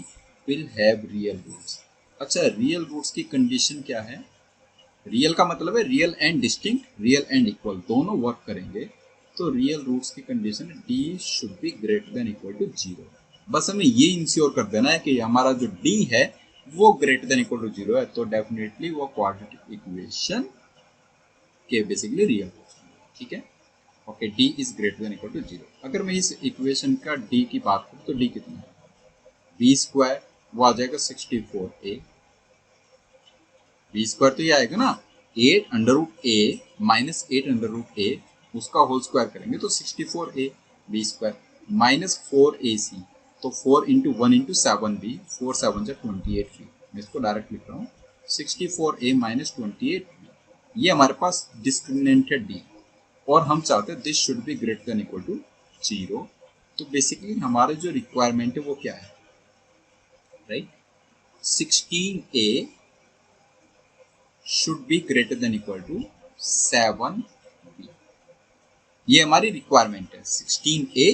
S1: will have real roots। अच्छा, real roots की condition क्या है, real का मतलब है real and distinct, real and equal दोनों work करेंगे। तो रियल रूट्स की condition d should be greater than equal to zero. बस हमें ये इंश्योर कर देना है कि हमारा जो d है वो greater than equal to zero है, तो डेफिनेटली वो क्वाड्रेटिक इक्वेशन के बेसिकली रियल होगा, ठीक है। Okay, d is greater than equal to zero. अगर मैं इस इक्वेशन का d की बात करूं तो d कितना है, बी स्क्वायर, वो आ जाएगा 64a, बी स्क्वायर तो ये आएगा ना 8 अंडर रूट ए माइनस 8 अंडर रूट ए, उसका होल स्क्वायर करेंगे तो 64a, B square minus 4ac, तो 4 इंटू 1 इंटू 7b, 4 7 जा 28b, मैं इसको डायरेक्ट लिख रहा हूँ 64a माइनस 28b। ये हमारे पास डिस्क्रिमिनेंट है d, और हम चाहते हैं this should be greater than equal to zero. तो बेसिकली हमारे जो रिक्वायरमेंट है वो क्या है, right, 16a should be greater than equal to 7b, ये हमारी रिक्वायरमेंट है, 16a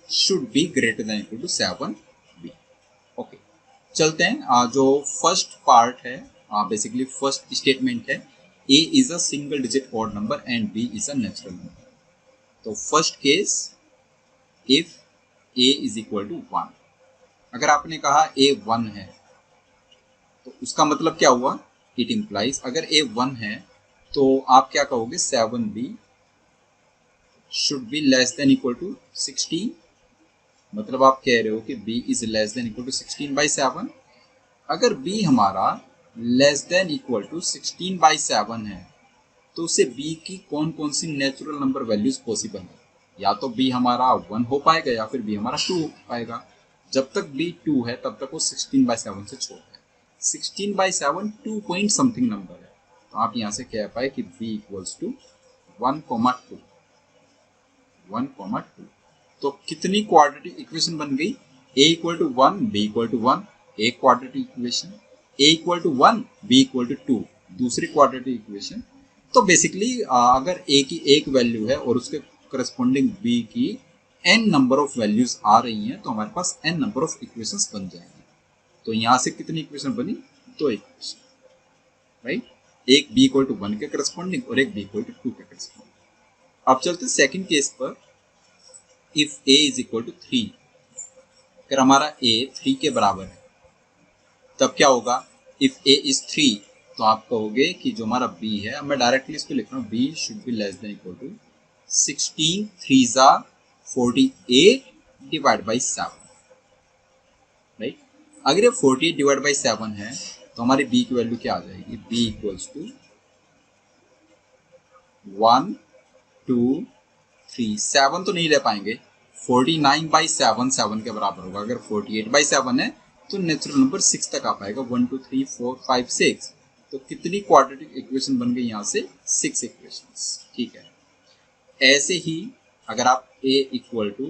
S1: should be greater than equal to 7b। Okay, चलते हैं जो फर्स्ट पार्ट है, बेसिकली फर्स्ट स्टेटमेंट है, a is a single digit odd number and b is a natural number। तो first case, if a is equal to 1, अगर आपने कहा a 1 है तो उसका मतलब क्या हुआ, इट इम्प्लाइज अगर a 1 है तो आप क्या कहोगे, 7b should be less than equal to 16, मतलब आप कह रहे हो कि b is less than equal to 16/7। अगर b हमारा लेस देन इक्वल टू 16/7 है तो उसे b की कौन कौन सी नेचुरल नंबर वैल्यूज पॉसिबल है, या तो b हमारा 1 हो पाएगा या फिर b हमारा 2 हो पाएगा। जब तक b 2 है तब तक वो 16/7 से छोटा है, 16/7 2 पॉइंट समथिंग नंबर है, तो आप यहाँ से कह पाए कि b इक्वल्स टू 1,2, 1,2। तो कितनी क्वाड्रेटिक इक्वेशन बन गई, a equal to 1 b equal to 1, एक quadratic equation, a equal to 1 b equal to 2 दूसरी क्वाड्रेटिक इक्वेशन। तो बेसिकली अगर a की एक वैल्यू है और उसके करस्पॉन्डिंग b की n नंबर ऑफ वैल्यूज आ रही हैं तो हमारे पास n नंबर ऑफ इक्वेशंस बन जाएंगे। तो यहाँ से कितनी इक्वेशन बनी, दो इक्वेशन, राइट। एक b इक्वल टू 1 के करस्पॉन्डिंग और एक b इक्वल टू 2 के करस्पॉन्डिंग। अब चलते सेकंड केस पर, if a is equal to 3, अगर हमारा a 3 के बराबर है तब क्या होगा, इफ a इज 3 तो आप कहोगे कि जो हमारा b है, मैं डायरेक्टली इसको लिख रहा हूँ, b should be less than equal to 16 3 जा 48 डिवाइड बाई 7, राइट। अगर ये 48 डिवाइड बाई 7 है तो हमारी b की वैल्यू क्या आ जाएगी, b इक्वल्स टू 1 2 3, 7 तो नहीं ले पाएंगे, 49 बाई 7 7 के बराबर होगा। अगर 48 बाई 7 है तो नेचुरल नंबर 6 तक आ पाएगा, 1 2 3 4 5 6। तो कितनी क्वाड्रेटिक इक्वेशन बन गई यहाँ से, 6 इक्वेशंस, ठीक है। ऐसे ही अगर आप a equal to,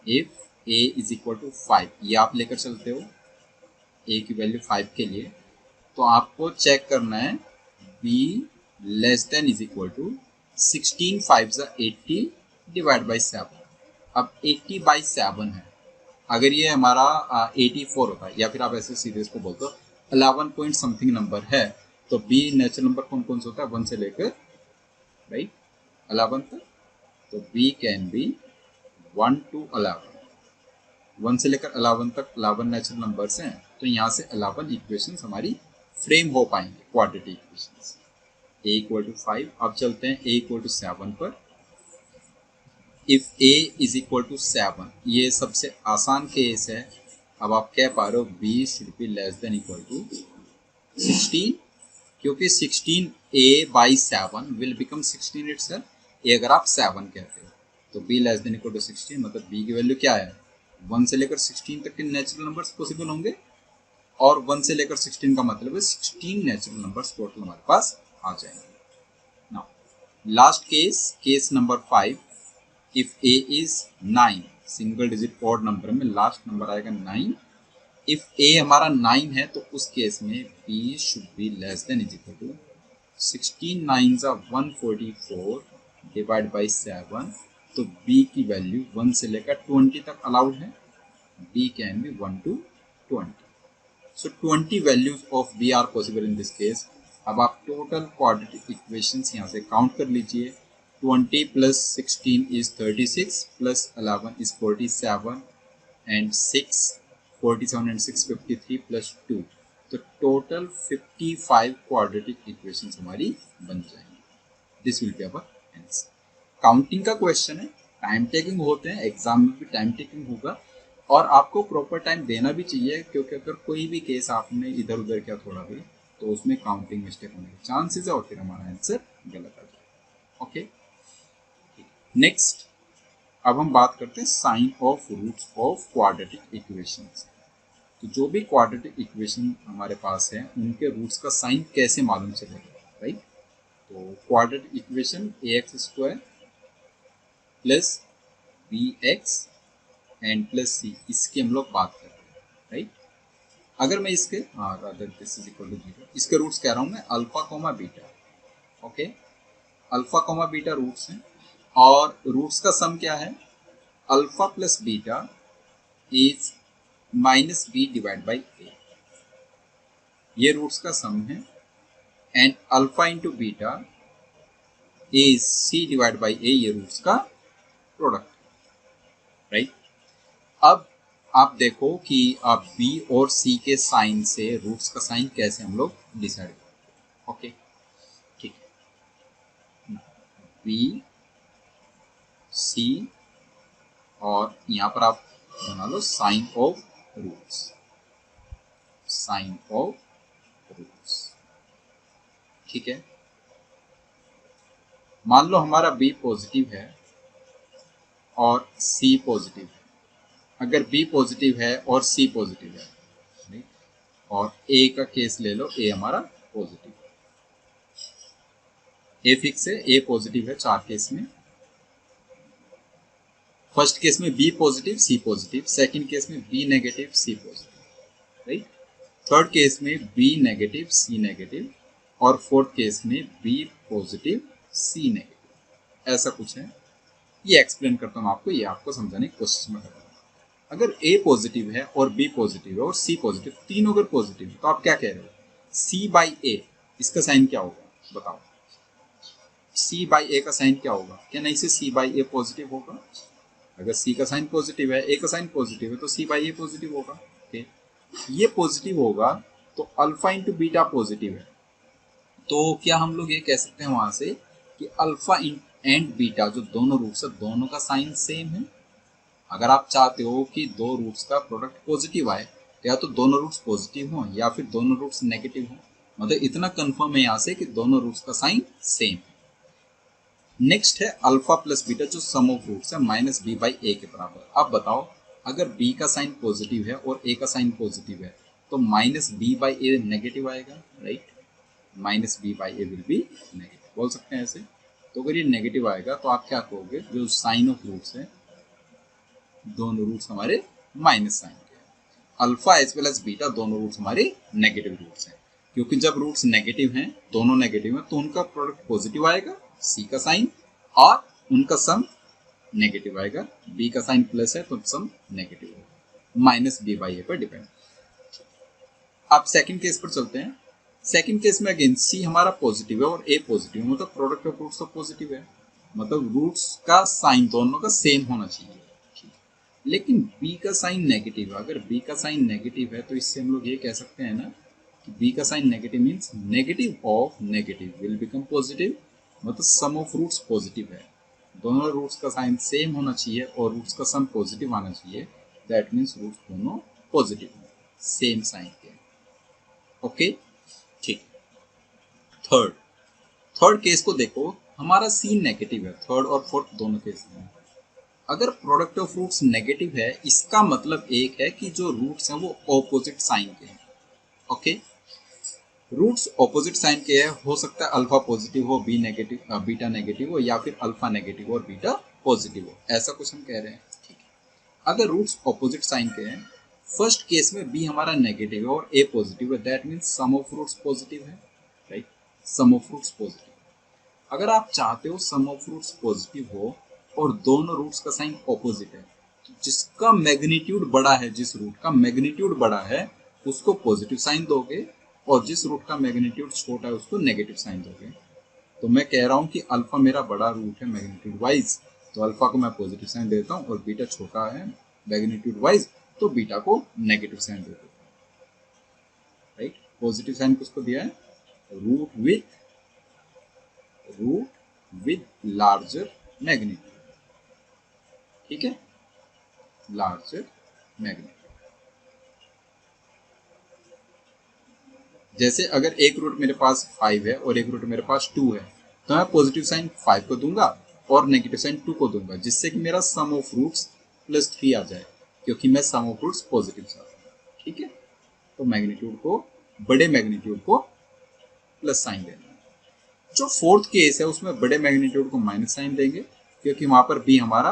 S1: if a is equal to 5, ये आप लेकर चलते हो a की वैल्यू 5 के लिए, तो आपको चेक करना है b less than is equal to 16 5 जा 80 डिवाइड बाई 7। अब 80 बाई 7 है, अगर ये हमारा 84 होता है, या फिर आप ऐसे सीधे इसको बोलते हो 11 पॉइंट समथिंग नंबर है, तो b नेचुरल नंबर कौन कौन सा होता है, 1 से लेकर राइट 11 तक। तो b कैन बी 1 to 11, 1 से लेकर 11 तक 11 नेचुरल नंबर्स हैं, तो यहाँ से 11 इक्वेशंस हमारी फ्रेम हो पाएंगे, quadratic equations. a equal to 5, अब चलते हैं a इक्वल टू 7 पर। If a is equal to 7, ये सबसे आसान केस है। अब आप कह पा रहे हो b should be less than equal to 16, क्योंकि 16 a by 7 will become 16 itself. a अगर आप 7 कहते हो तो b less than equal to 16, मतलब b की वैल्यू क्या है, 1 से लेकर 16 तक के नेचुरल नंबर्स पॉसिबल होंगे, और 1 से लेकर 16 का मतलब है 16 नेचुरल नंबर्स टोटल हमारे पास आ जाएंगे। Now last case, case number 5, if a is 9, single digit odd number में लास्ट नंबर आएगा 9। इफ a हमारा 9 है तो उस केस में b should be less than is equal to 16 9 जा 144 डिवाइड बाई 7। तो b की वैल्यू 1 से लेकर 20 तक अलाउड है, b can be 1 to 20। So 20 values of b are possible in this case। अब आप टोटल क्वाड्रेटिक इक्वेशंस यहाँ से काउंट कर लीजिए, 20 plus 16 is 36 plus 11 is 47 and 6 47 and 6 53 plus 2, तो टोटल 55 क्वाड्रेटिक इक्वेशंस हमारी बन जाएंगी। This will be our answer. Counting का क्वेश्चन है, टाइम टेकिंग होते हैं, एग्जाम में भी टाइम टेकिंग होगा, और आपको प्रॉपर टाइम देना भी चाहिए, क्योंकि अगर कोई भी केस आपने इधर उधर किया थोड़ा भी, तो उसमें काउंटिंग मिस्टेक होने के चांसेस है और फिर हमारा आंसर गलत आ जाएगा। ओके, नेक्स्ट अब हम बात करते हैं sign of roots of quadratic equations. तो जो भी क्वाड्रेटिक इक्वेशन हमारे पास है उनके रूट्स का साइन कैसे मालूम चलेगा, राइट। तो quadratic equation ax² plus bx and plus c, इसकी हम लोग बात कर रहे हैं, राइट। अगर मैं इसके दिस इज इक्वल टू 0, इसके रूट्स कह रहा हूं मैं alpha comma beta, okay. Alpha comma beta roots हैं, और रूट्स का सम क्या है, alpha plus beta is minus B divide by a, ये रूट्स का सम है। And alpha into beta is c divide by a, ये रूट्स का प्रोडक्ट, राइट। अब आप देखो कि अब b और c के साइन से रूट्स का साइन कैसे हम लोग डिसाइड करते हैं, ओके, ठीक है। b c और यहाँ पर आप बना लो sign of roots, sign of roots, ठीक है। मान लो हमारा b पॉजिटिव है और c पॉजिटिव है। अगर b पॉजिटिव है और c पॉजिटिव है, और a का केस ले लो, a हमारा पॉजिटिव है, a फिक्स है, a पॉजिटिव है 4 केस में। फर्स्ट केस में b positive c positive, second case में b negative c positive, right. Third case में b नेगेटिव c नेगेटिव, और फोर्थ केस में b पॉजिटिव c नेगेटिव, ऐसा कुछ है। ये एक्सप्लेन करता हूँ आपको, ये आपको समझाने की कोशिश में कर रहा हूँ। अगर a पॉजिटिव है और b पॉजिटिव है और c पॉजिटिव, तीनों अगर पॉजिटिव है तो आप क्या कह रहे हो, c बाई a, इसका साइन क्या होगा बताओ। सी बाई ए का साइन क्या होगा, क्या नहीं से सी बाई ए पॉजिटिव होगा। अगर सी का साइन पॉजिटिव है, ए का साइन पॉजिटिव है, तो सी बाई ए पॉजिटिव होगा। ओके, ये पॉजिटिव होगा तो अल्फा इंटू बीटा पॉजिटिव है। तो क्या हम लोग ये कह सकते हैं वहां से कि अल्फा एंड बीटा जो दोनों रूट्स है दोनों का साइन सेम है। अगर आप चाहते हो कि दो रूट्स का प्रोडक्ट पॉजिटिव आए तो या तो दोनों रूट्स पॉजिटिव हो या फिर दोनों रूट्स नेगेटिव हो। मतलब इतना कंफर्म है यहाँ से कि दोनों रूट्स का साइन सेम है। नेक्स्ट है अल्फा प्लस बीटा जो सम ऑफ रूट्स है माइनस बी बाई ए के बराबर। अब बताओ अगर बी का साइन पॉजिटिव है और ए का साइन पॉजिटिव है तो minus B by a negative आएगा, right. Minus B by A will be negative, बोल सकते हैं ऐसे। तो अगर ये नेगेटिव आएगा तो आप क्या कहोगे, जो साइन ऑफ रूट्स है दोनों रूट्स हमारे माइनस साइन के हैं। Alpha as well as beta दोनों रूट्स हमारे नेगेटिव रूट्स हैं, क्योंकि जब रूट्स नेगेटिव हैं दोनों नेगेटिव हैं तो उनका प्रोडक्ट पॉजिटिव आएगा सी का साइन, और उनका सम नेगेटिव आएगा। बी का साइन प्लस है तो सम नेगेटिव होगा, माइनस बी बाई ए पर डिपेंड। अब सेकंड केस पर चलते हैं। सेकंड केस में अगेन सी हमारा पॉजिटिव है और ए पॉजिटिव है, मतलब प्रोडक्ट ऑफ रूट्स तो पॉजिटिव है, मतलब रूट्स का साइन दोनों का सेम होना चाहिए। लेकिन बी का साइन नेगेटिव है। अगर बी का साइन नेगेटिव है तो इससे हम लोग ये कह सकते हैं ना कि बी का sign negative means negative of negative will become positive, मतलब सम ऑफ रूट्स पॉजिटिव है। दोनों रूट्स का साइन सेम होना चाहिए और रूट्स का सम पॉजिटिव आना चाहिए, दैट मीन्स रूट्स दोनों पॉजिटिव हैं, सेम साइन के। ओके ठीक। थर्ड थर्ड केस को देखो, हमारा सी नेगेटिव है, थर्ड और फोर्थ दोनों केस में। अगर प्रोडक्ट ऑफ रूट्स नेगेटिव है इसका मतलब एक है कि जो रूट्स हैं वो ऑपोजिट साइन के हैं। ओके, रूट्स ऑपोजिट साइन के हैं, हो सकता है अल्फा पॉजिटिव हो बी नेगेटिव बीटा नेगेटिव हो, या फिर अल्फा नेगेटिव और बीटा पॉजिटिव हो, ऐसा कुछ हम कह रहे हैं। ठीक है, अगर रूट्स ऑपोजिट साइन के हैं, फर्स्ट केस में बी हमारा नेगेटिव है और ए पॉजिटिव है, that means sum of roots positive है, right. Sum of roots positive. अगर आप चाहते हो सम ऑफ रूट्स पॉजिटिव हो और दोनों रूट्स का साइन ऑपोजिट है, तो जिसका मैग्नीट्यूड बड़ा है, जिस रूट का मैग्नीट्यूड बड़ा है उसको पॉजिटिव साइन दोगे, और जिस रूट का मैग्नीट्यूड छोटा है उसको नेगेटिव साइन दोगे। तो मैं कह रहा हूं कि अल्फा मेरा बड़ा रूट है मैग्नीट्यूड वाइज, तो अल्फा को मैं पॉजिटिव साइन देता हूं, और बीटा छोटा है मैग्नीट्यूड वाइज तो बीटा को नेगेटिव साइन दे देता हूं, राइट। पॉजिटिव साइन किसको दिया है, रूट विद लार्जर मैग्नीट्यूड, ठीक है, लार्जर मैग्नीट्यूड। जैसे अगर एक रूट मेरे पास 5 है और एक रूट मेरे पास 2 है, तो मैं पॉजिटिव साइन 5 को दूंगा और नेगेटिव साइन 2 को दूंगा, जिससे कि मेरा सम ऑफ रूट्स +3 आ जाए, क्योंकि मैं सम ऑफ रूट्स पॉजिटिव चाहता हूँ। ठीक है, तो मैग्नीट्यूड को, बड़े मैग्नीट्यूड को प्लस साइन देना। जो फोर्थ केस है उसमें बड़े मैग्नीट्यूड को माइनस साइन देंगे, क्योंकि वहां पर बी हमारा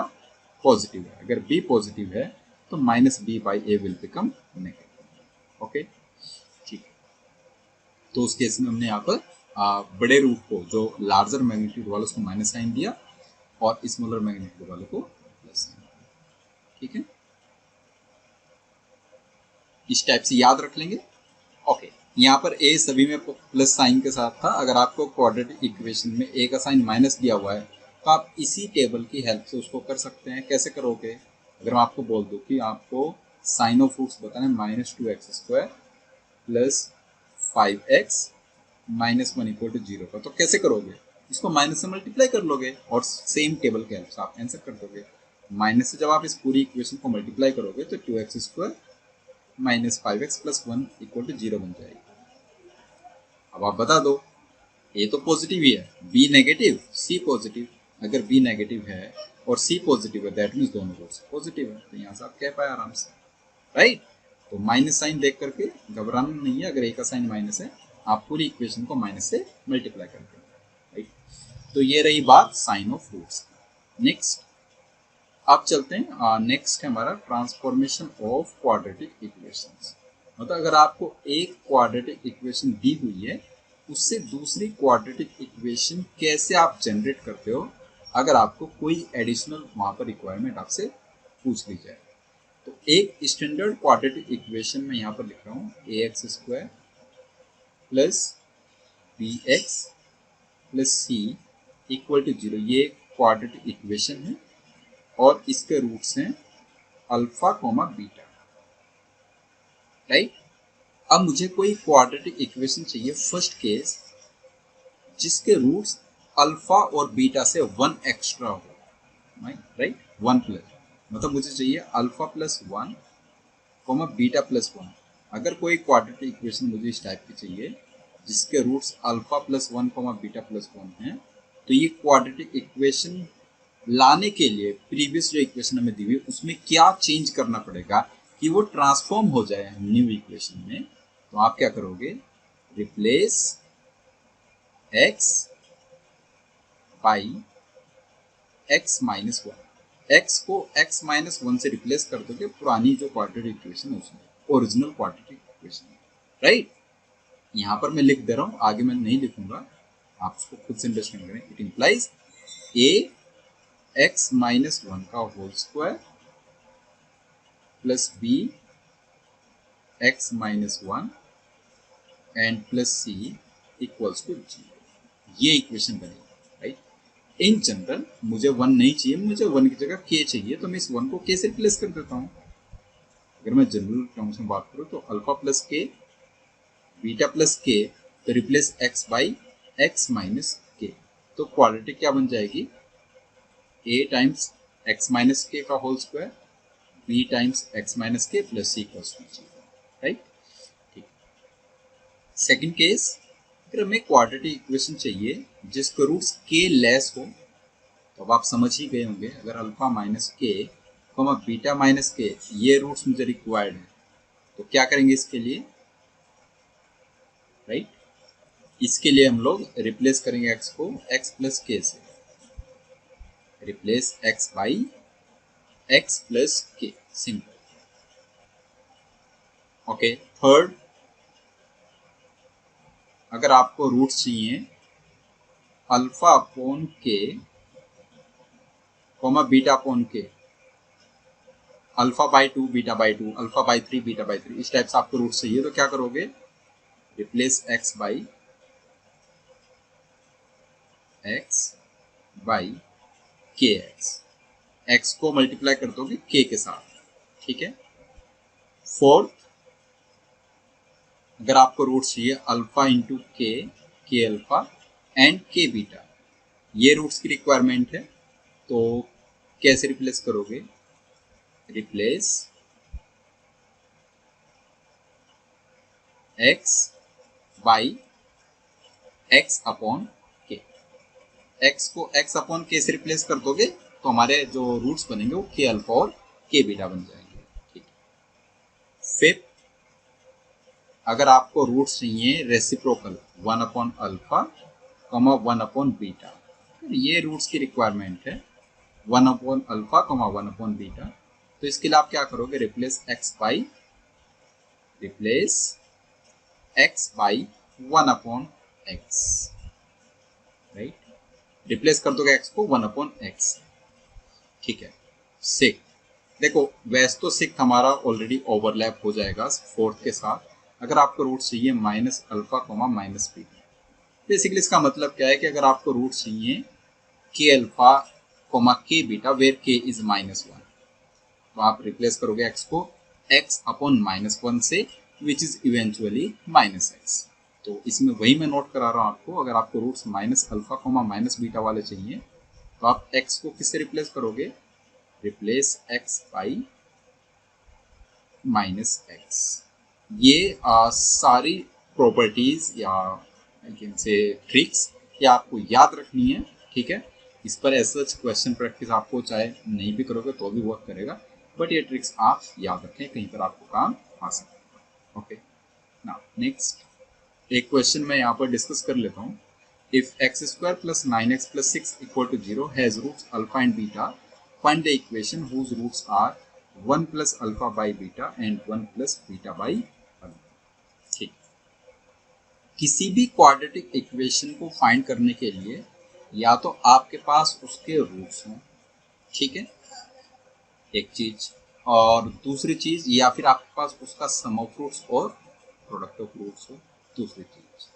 S1: पॉजिटिव है। अगर बी पॉजिटिव है तो minus B by A will become negative. Okay ठीक है, तो उस केस में हमने यहाँ पर बड़े रूट को, जो लार्जर मैग्नीट्यूड वाले उसको माइनस साइन दिया और स्मॉलर मैग्नीट्यूड वाले को प्लस साइन दिया। ठीक है, इस टाइप से याद रख लेंगे। ओके, यहाँ पर ए सभी में प्लस साइन के साथ था। अगर आपको क्वाड्रेटिक इक्वेशन में ए का साइन माइनस दिया हुआ है तो आप इसी टेबल की हेल्प से उसको कर सकते हैं। कैसे करोगे, अगर मैं आपको बोल दूं कि आपको साइन ऑफ रूट्स बताना है -2x² प्लस 5x -1 = 0 का, तो कैसे करोगे, इसको माइनस से मल्टीप्लाई कर लोगे और सेम टेबल के हेल्प से आप आंसर कर दोगे। माइनस से जब आप इस पूरी इक्वेशन को मल्टीप्लाई करोगे तो 2x² -5x + 1 = 0 बन जाएगी। अब आप बता दो, ए तो पॉजिटिव ही है, बी नेगेटिव सी पॉजिटिव। अगर बी नेगेटिव है और सी पॉजिटिव है, दैट मीन्स दोनों रूट्स पॉजिटिव है। तो यहाँ से आप कह पाए आराम से, राइट। तो माइनस साइन देख करके घबराना नहीं है। अगर ए का साइन माइनस है, आप पूरी इक्वेशन को माइनस से मल्टीप्लाई करके, राइट। तो ये रही बात साइन ऑफ रूट्स। नेक्स्ट अब चलते हैं, नेक्स्ट है हमारा ट्रांसफॉर्मेशन ऑफ क्वाड्रेटिक इक्वेशंस। मतलब अगर आपको एक क्वाड्रेटिक इक्वेशन दी हुई है, उससे दूसरी क्वाड्रेटिक इक्वेशन कैसे आप जनरेट करते हो, अगर आपको कोई एडिशनल वहां पर रिक्वायरमेंट आपसे पूछ ली जाए। तो एक स्टैंडर्ड क्वाड्रेटिक इक्वेशन में यहाँ पर लिख रहा हूँ ax² plus B x plus C equal to 0, ये क्वाड्रेटिक इक्वेशन है और इसके रूट्स हैं अल्फा कोमा बीटा, राइट। अब मुझे कोई क्वाड्रेटिक इक्वेशन चाहिए, फर्स्ट केस, जिसके रूट्स अल्फा और बीटा से 1 एक्स्ट्रा हो, राइट, 1 प्लस, मतलब मुझे चाहिए alpha plus 1 comma beta plus 1। अगर कोई क्वाड्रेटिक इक्वेशन मुझे इस टाइप की चाहिए जिसके roots alpha plus 1 comma beta plus 1 है, तो ये क्वाड्रेटिक इक्वेशन लाने के लिए प्रीवियस जो इक्वेशन हमें दी हुई उसमें क्या चेंज करना पड़ेगा कि वो ट्रांसफॉर्म हो जाए न्यू इक्वेशन में। तो आप क्या करोगे, replace x by x minus 1, x को x माइनस 1 से रिप्लेस कर दोगे पुरानी जो क्वाड्रेटिक इक्वेशन है उसमें, ओरिजिनल क्वाड्रेटिक इक्वेशन, राइट। यहां पर मैं लिख दे रहा हूं, आगे मैं नहीं लिखूंगा, आप उसको खुद से अंडरस्टैंड करें। It implies a x minus 1 का whole square plus b x minus 1 and plus c equals to 0, ये इक्वेशन बनेगी, राइट। इन जनरल मुझे 1 नहीं चाहिए, मुझे 1 की जगह k चाहिए, तो मैं इस 1 को k से रिप्लेस कर देता हूं। अगर मैं जनरल टर्म्स में बात करूं तो alpha plus k beta plus k, तो replace x by x minus k, तो क्वालिटी क्या बन जाएगी, a times x minus k का whole square b times x minus k plus c equals to 0, right. ठीक, सेकंड केस, अगर हमें quadratic equation चाहिए जिसके रूट्स k लेस हो, तो अब आप समझ ही गए होंगे, अगर alpha minus k comma beta minus k ये रूट्स मुझे रिक्वायर्ड है, तो क्या करेंगे इसके लिए, राइट। इसके लिए हम लोग रिप्लेस करेंगे x को x प्लस k से, replace x by x plus k, simple. Okay, third, अगर आपको रूट्स चाहिए alpha upon k comma beta upon k, alpha by 2 beta by 2, alpha by 3 beta by 3, इस टाइप से आपको roots चाहिए, तो क्या करोगे, रिप्लेस x बाई के एक्स, एक्स को मल्टीप्लाई कर दोगे के के साथ, ठीक है। फोर्थ, अगर आपको रूट चाहिए अल्फा इंटू के अल्फा एंड के बीटा, ये रूट्स की रिक्वायरमेंट है, तो कैसे रिप्लेस करोगे, replace x by x upon के, एक्स को एक्स अपॉन के से रिप्लेस कर दोगे तो हमारे जो रूट्स बनेंगे वो के अल्फा और के बीटा बन जाएंगे, ठीक है। फिफ्थ, अगर आपको रूट्स चाहिए reciprocal 1 upon alpha comma 1 upon beta, ये रूट्स की रिक्वायरमेंट है 1 upon alpha comma 1 upon beta, तो इसके लिए आप क्या करोगे, replace x by 1 upon x, right, replace कर दोगे एक्स को 1 अपॉन एक्स, ठीक है। सिक्स, देखो वैसे तो सिक्स हमारा ऑलरेडी ओवरलैप हो जाएगा फोर्थ के साथ, अगर आपको रूट चाहिए minus alpha comma minus beta, basically इसका मतलब क्या है कि अगर आपको रूट चाहिए के अल्फा कोमा के बीटा वेयर के इज -1, तो आप रिप्लेस करोगे एक्स को एक्स अपॉन -1 से, विच इज इवेंचुअली -x। तो इसमें वही मैं नोट करा रहा हूं आपको, अगर आपको roots minus alpha comma minus beta वाले चाहिए तो आप x को किससे रिप्लेस करोगे, रिप्लेस x बाई -x। ये सारी प्रॉपर्टीज या से ट्रिक्स ये आपको याद रखनी है, ठीक है। इस पर ऐसा क्वेश्चन प्रैक्टिस आपको चाहे नहीं भी करोगे तो भी वर्क करेगा, बट ये ट्रिक्स आप याद रखें, कहीं पर आपको काम आ सकता है। ओके, नाउ नेक्स्ट एक क्वेश्चन मैं यहाँ पर डिस्कस कर लेता हूँ। If x square plus 9x plus 6 equal to 0 has roots alpha and beta, find the equation whose roots are 1 plus alpha by beta and 1 plus beta by alpha. ठीक, किसी भी क्वाड्रेटिक इक्वेशन को find करने के लिए या तो आपके पास उसके रूट्स हों, ठीक है, एक चीज, और दूसरी चीज या फिर आपके पास उसका सम ऑफ रूट्स और प्रोडक्ट ऑफ रूट्स हो, दूसरी चीज।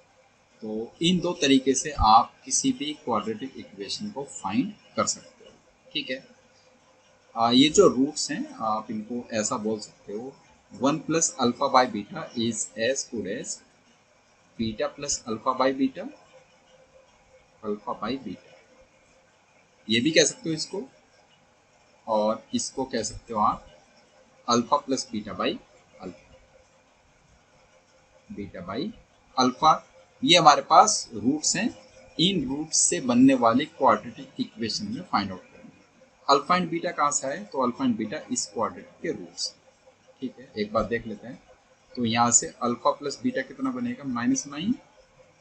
S1: तो इन दो तरीके से आप किसी भी क्वाड्रेटिक इक्वेशन को फाइंड कर सकते हो। ठीक है, ये जो रूट्स हैं आप इनको ऐसा बोल सकते हो, 1 plus alpha by beta is as good as beta plus alpha by beta, alpha by beta, ये भी कह सकते हो इसको, और इसको कह सकते हो आप alpha plus beta by alpha, beta by alpha. ये हमारे पास रूट्स हैं, इन रूट्स से बनने वाली क्वाड्रेटिक इक्वेशन में फाइंड आउट करेंगे। अल्फा एंड बीटा कहाँ से आए, तो अल्फा एंड बीटा इस क्वाड्रेटिक के रूट्स। ठीक है, एक बात देख लेते हैं। तो यहाँ से अल्फा प्लस बीटा कितना बनेगा, -9,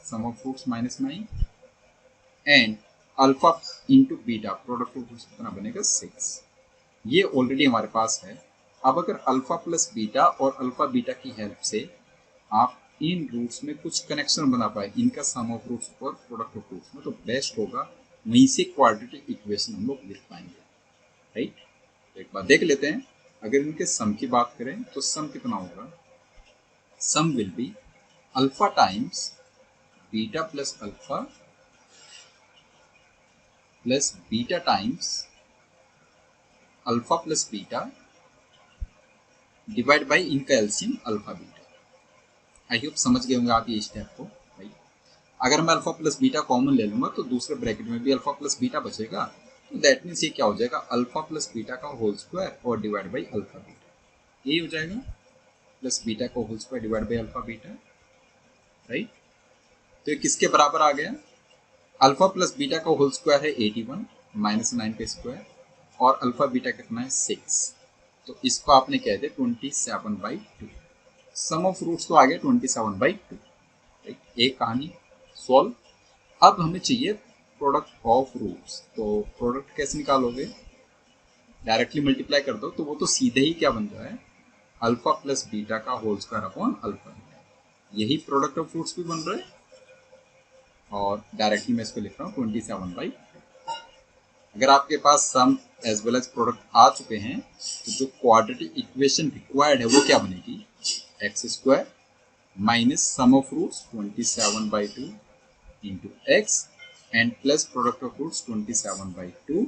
S1: sum of roots -9, and alpha into beta product of roots कितना बनेगा, 6। ये ऑलरेडी हमारे पास है। अब अगर अल्फा प्लस बीटा और अल्फा बीटा की हेल्प से आप इन रूट्स में कुछ कनेक्शन बना पाए, इनका सम ऑफ रूट्स और प्रोडक्ट ऑफ रूट्स में, तो बेस्ट होगा, वहीं से क्वाड्रेटिक इक्वेशन हम लोग लिख पाएंगे। राइट, तो एक बार देख लेते हैं। अगर इनके सम की बात करें तो सम कितना होगा, sum will be alpha times beta plus alpha plus beta times alpha plus beta divide by इनका LCM alpha beta. I hope समझ गए होंगे आप ये स्टेप को। भाई अगर मैं अल्फा प्लस बीटा कॉमन ले लूंगा तो दूसरे ब्रैकेट में भी अल्फा प्लस बीटा बचेगा, तो दैट मीन्स ये क्या हो जाएगा, अल्फा प्लस बीटा का होल स्क्वायर और डिवाइड बाई अल्फा बीटा, यही हो जाएगा, प्लस बीटा का whole square divide by alpha beta. Right, तो ये किसके बराबर आ गया, अल्फा प्लस बीटा का होल स्क्वायर है 81 -9 का स्क्वायर, और अल्फा बीटा कितना है 6, तो इसको आपने कह दिया 27/2। सम ऑफ रूट्स तो आ गया 27/2। एक कहानी सॉल्व। अब हमें चाहिए प्रोडक्ट ऑफ रूट्स, तो प्रोडक्ट कैसे निकालोगे, डायरेक्टली मल्टीप्लाई कर दो, तो वो तो सीधे ही क्या बन रहा है, अल्फा प्लस बीटा का whole square upon alpha beta, यही प्रोडक्ट ऑफ रूट्स भी बन रहा है, और डायरेक्टली मैं इसको लिख रहा हूँ 27/2। अगर आपके पास सम एज वेल एज प्रोडक्ट आ चुके हैं, तो जो क्वाड्रेटिक इक्वेशन रिक्वायर्ड है वो क्या बनेगी, x square minus sum of roots 27/2 into x and plus product of roots 27/2,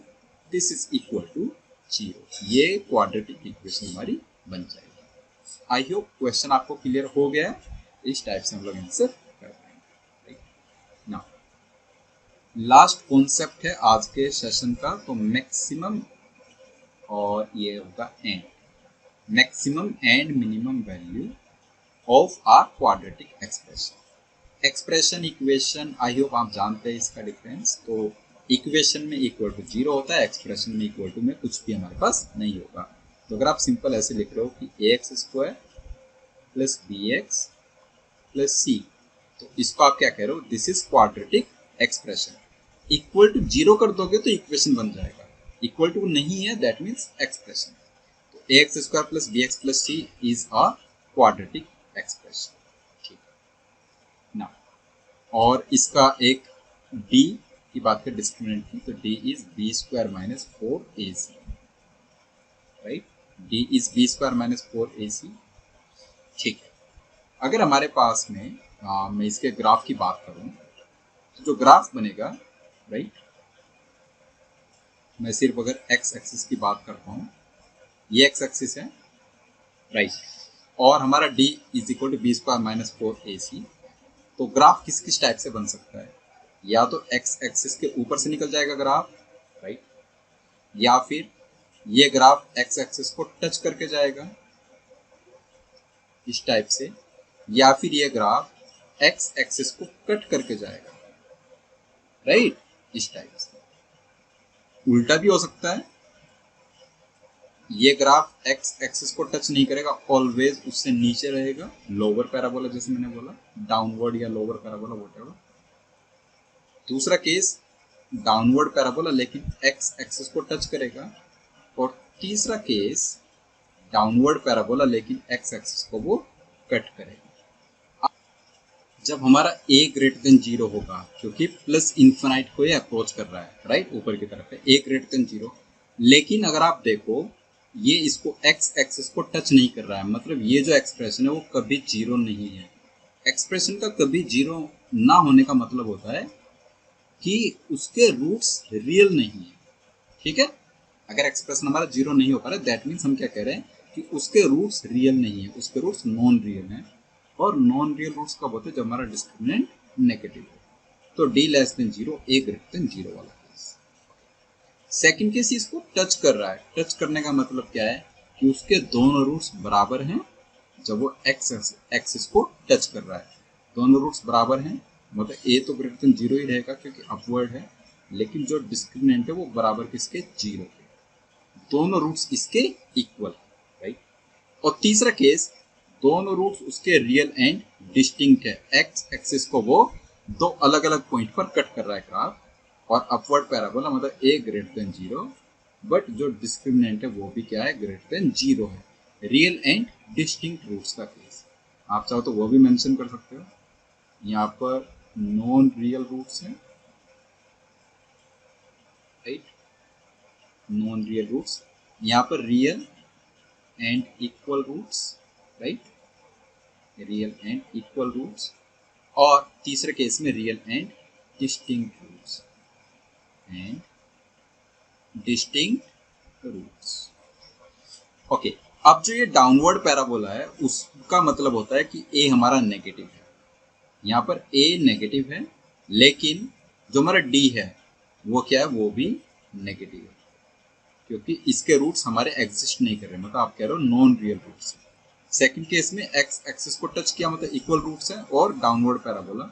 S1: this is equal to 0। ये क्वाड्रेटिक इक्वेशन हमारी बन जाएगी। आई होप क्वेश्चन आपको क्लियर हो गया है, इस टाइप से हम लोग आंसर कर पाएंगे। ना लास्ट कॉन्सेप्ट है आज के सेशन का, तो मैक्सिमम और ये होगा and, maximum and minimum value of our quadratic expression. Expression equation I hope आप जानते हैं इसका डिफरेंस, तो इक्वेशन में इक्वल टू 0 होता है, एक्सप्रेशन में इक्वल टू में कुछ भी हमारे पास नहीं होगा। तो अगर आप सिंपल ऐसे लिख रहे हो कि ax square plus bx plus c, तो इसको आप क्या कह रहे हो, this is quadratic expression. Equal to 0 कर दोगे तो इक्वेशन बन जाएगा, इक्वल टू नहीं है दैट मीन्स एक्सप्रेशन। तो ax square plus bx plus c is a quadratic expression. ठीक ना, और इसका एक d की बात करें डिस्क्रिमिनेंट की, तो d is b square minus 4ac। Right, d is b square minus 4ac। ठीक है, अगर हमारे पास में मैं इसके ग्राफ की बात करूं, तो जो ग्राफ बनेगा, राइट, मैं सिर्फ अगर एक्स एक्सिस की बात करता हूं, ये एक्स एक्सिस है, राइट, और हमारा d is equal to B square minus 4ac, तो ग्राफ किस किस टाइप से बन सकता है, या तो एक्स एक्सिस के ऊपर से निकल जाएगा ग्राफ, राइट, या फिर ये ग्राफ एक्स एक्सिस को टच करके जाएगा इस टाइप से, या फिर ये ग्राफ एक्स एक्सिस को कट करके जाएगा, राइट, इस टाइप से। उल्टा भी हो सकता है, ये ग्राफ एक्स एक्सिस को टच नहीं करेगा, ऑलवेज उससे नीचे रहेगा, लोअर पैराबोला जैसे मैंने बोला, डाउनवर्ड या लोअर पैराबोला व्हाटएवर। दूसरा केस डाउनवर्ड पैराबोला लेकिन एक्स एक्सिस को टच करेगा, और तीसरा केस डाउनवर्ड पैराबोला लेकिन एक्स एक्सिस को वो कट करेगा। जब हमारा a ग्रेटर देन 0 होगा, क्योंकि प्लस इन्फिनाइट को ये अप्रोच कर रहा है, राइट, ऊपर की तरफ है, a ग्रेटर देन 0, लेकिन अगर आप देखो ये इसको एक्स एक्सिस को टच नहीं कर रहा है, मतलब ये जो एक्सप्रेशन है वो कभी 0 नहीं है, एक्सप्रेशन का कभी जीरो ना होने का मतलब होता है कि उसके रूट्स रियल नहीं है। ठीक है, अगर एक्सप्रेशन हमारा जीरो नहीं हो पा रहा है दैट मीन्स हम क्या कह रहे हैं कि उसके रूट्स रियल नहीं है, उसके रूट्स नॉन रियल हैं। और नॉन रियल रूट्स कब होते हैं? जब हमारा डिस्क्रिमिनेंट नेगेटिव है। तो डी लेस देन जीरो, ए ग्रेटर देन जीरो वाला केस। सेकंड केस इसको टच कर रहा है। टच करने का मतलब क्या है कि उसके दोनों रूट्स बराबर हैं। जब वो एक्सिस को टच कर रहा है, दोनों रूट्स बराबर हैं, मतलब ए तो ग्रेटर देन जीरो ही रहेगा क्योंकि अपवर्ड है, लेकिन जो डिस्क्रिमिनेंट है वो बराबर किसके? जीरो के। दोनों रूट्स इसके इक्वल, राइट। और तीसरा केस, दोनों रूट्स उसके रियल एंड डिस्टिंक्ट है। एक्स एक्सिस को वो दो अलग अलग पॉइंट पर कट कर रहा है ग्राफ, और अपवर्ड पैराबोला मतलब ए ग्रेटर देन जीरो, बट जो डिस्क्रिमिनेंट है वो भी क्या है? ग्रेटर देन जीरो है। रियल एंड डिस्टिंक्ट रूट्स का केस। आप चाहो तो वो भी मेंशन कर सकते हो। यहाँ पर नॉन रियल रूट्स हैं, राइट, नॉन रियल रूट्स। यहाँ पर real and equal roots, right, real and equal roots. और तीसरे केस में real and distinct roots, and distinct roots. Okay, अब जो ये डाउनवर्ड पैराबोला है उसका मतलब होता है कि ए हमारा नेगेटिव है। यहाँ पर ए नेगेटिव है, लेकिन जो हमारा डी है वो क्या है? वो भी नेगेटिव है, क्योंकि इसके रूट्स हमारे एग्जिस्ट नहीं कर रहे, मतलब आप कह रहे हो non real roots. Second case में एक्स एक्सिस को टच किया मतलब इक्वल रूट्स है और downward parabola,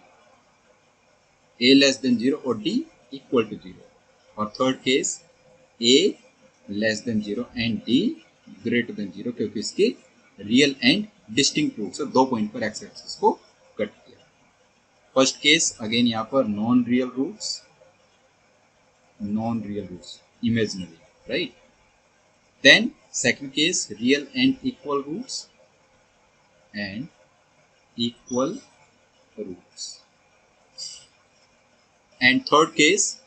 S1: a less than zero और डी इक्वल टू जीरो। और third case a less than zero and d greater than zero, क्योंकि इसके रियल एंड डिस्टिंक्ट रूट्स है, दो पॉइंट पर एक्स एक्सिस को कट किया। फर्स्ट केस अगेन यहाँ पर non real roots, imaginary, right. Then second case real and equal roots, and equal roots. And third case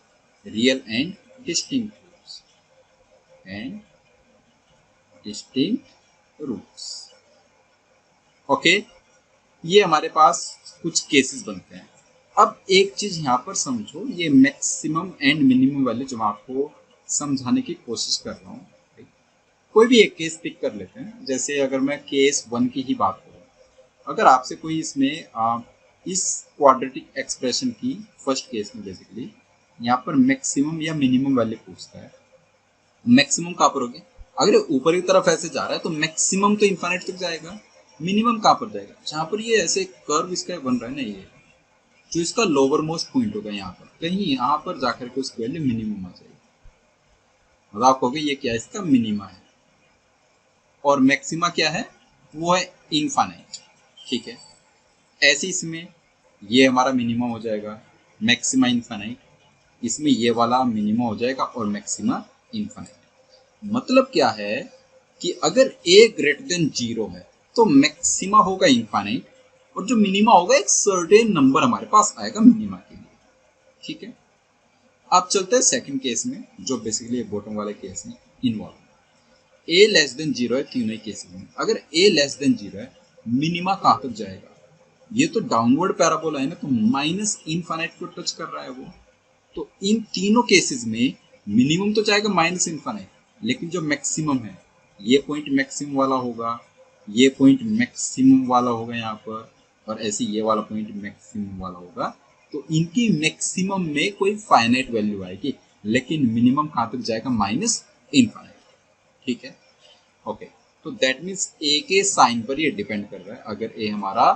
S1: real and distinct roots, and distinct roots. Okay, ये हमारे पास कुछ cases बनते हैं। अब एक चीज यहाँ पर समझो, ये मैक्सिमम एंड मिनिमम वाले जो मैं आपको समझाने की कोशिश कर रहा हूँ, कोई भी एक केस पिक कर लेते हैं। जैसे अगर मैं केस 1 की ही बात करूँ, अगर आपसे कोई इसमें इस क्वाड्रेटिक एक्सप्रेशन की फर्स्ट केस में बेसिकली यहाँ पर मैक्सिमम या मिनिमम वैल्यू पूछता है, मैक्सिमम कहाँ पर होगी? अगर ऊपर की तरफ ऐसे जा रहा है तो मैक्सिमम तो इन्फाइनाइट तक जाएगा, मिनिमम कहाँ पर जाएगा? जहाँ पर ये ऐसे कर्व इसका बन रहा है ना, ये जो इसका लोअर मोस्ट पॉइंट होगा यहाँ पर, कहीं यहाँ पर जाकर के उसकी वैल्यू मिनिमम आ जाएगी। मतलब आप कहोगे ये क्या है? इसका मिनिमा है। और मैक्सिमा क्या है? वो है इनफाइनाइट, ठीक है। ऐसे इसमें ये हमारा मिनिमम हो जाएगा, मैक्सिमा इनफाइनाइट, इसमें ये वाला मिनिमम हो जाएगा और मैक्सिमा इनफाइनाइट। मतलब क्या है कि अगर a ग्रेटर देन जीरो है तो मैक्सिमा होगा इनफाइनाइट, और जो मिनिमा होगा एक सर्टेन नंबर हमारे पास आएगा मिनिमा के लिए, ठीक है। अब चलते हैं सेकंड केस में, जो बेसिकली बॉटम वाले केस में involve. a less than zero है तीनों ही केसेस में। अगर a लेस देन जीरो है, मिनिमा कहाँ तक जाएगा? ये तो डाउनवर्ड पैराबोला है ना, तो माइनस इनफाइनाइट को टच कर रहा है वो। तो इन तीनों केसेस में मिनिमम तो जाएगा माइनस इनफाइनाइट, लेकिन जो मैक्सिमम है, ये पॉइंट मैक्सिमम वाला होगा, ये पॉइंट मैक्सिमम वाला होगा यहाँ पर, और ऐसे ये वाला पॉइंट मैक्सिमम वाला होगा। तो इनकी मैक्सिमम में कोई फाइनाइट वैल्यू आएगी, लेकिन मिनिमम कहाँ तक जाएगा? माइनस इनफाइनाइट, ठीक है। ओके, तो दैट मीन्स ए के साइन पर ये डिपेंड कर रहा है। अगर ए हमारा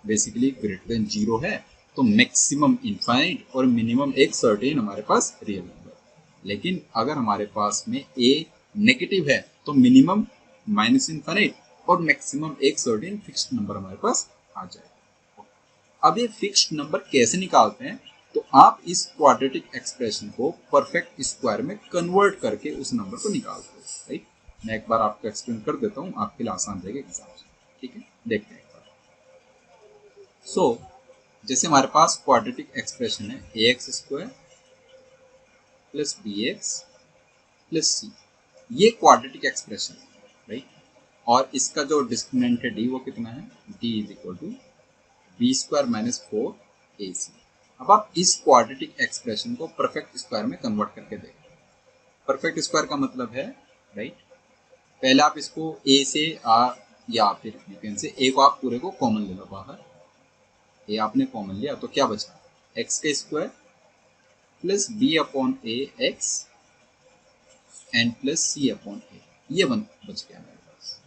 S1: बेसिकली ग्रेटर देन जीरो है तो मैक्सिमम इनफाइनाइट और मिनिमम एक सर्टेन हमारे पास रियल नंबर। लेकिन अगर हमारे पास में ए नेगेटिव है तो मिनिमम माइनस इनफाइनाइट और मैक्सिमम एक सर्टेन फिक्स्ड नंबर हमारे पास आ जाएगा। अब ये फिक्स्ड नंबर कैसे निकालते हैं? तो आप इस क्वाड्रेटिक एक्सप्रेशन को परफेक्ट स्क्वायर में कन्वर्ट करके उस नंबर को निकालते हो, राइट। मैं एक बार आपको एक्सप्लेन कर देता हूँ, आपके लिए आसान रहेगा एग्जाम से, ठीक है। देखते हैं एक बार। सो जैसे हमारे पास क्वाड्रेटिक एक्सप्रेशन है ए x square plus B x plus c, ये क्वाड्रेटिक एक्सप्रेशन है, राइट। और इसका जो डिस्क्रिमिनेंट है डी, वो कितना है? D is equal to B square minus 4ac। अब आप इस क्वाड्रेटिक एक्सप्रेशन को परफेक्ट स्क्वायर में कन्वर्ट करके देखें। परफेक्ट स्क्वायर का मतलब है राइट, पहले आप इसको a से या फिर यू से a को आप पूरे को कॉमन ले लो बाहर, a आपने कॉमन लिया तो क्या बचा, x का square plus b upon a x and plus c upon a, ये बच गया मेरे पास।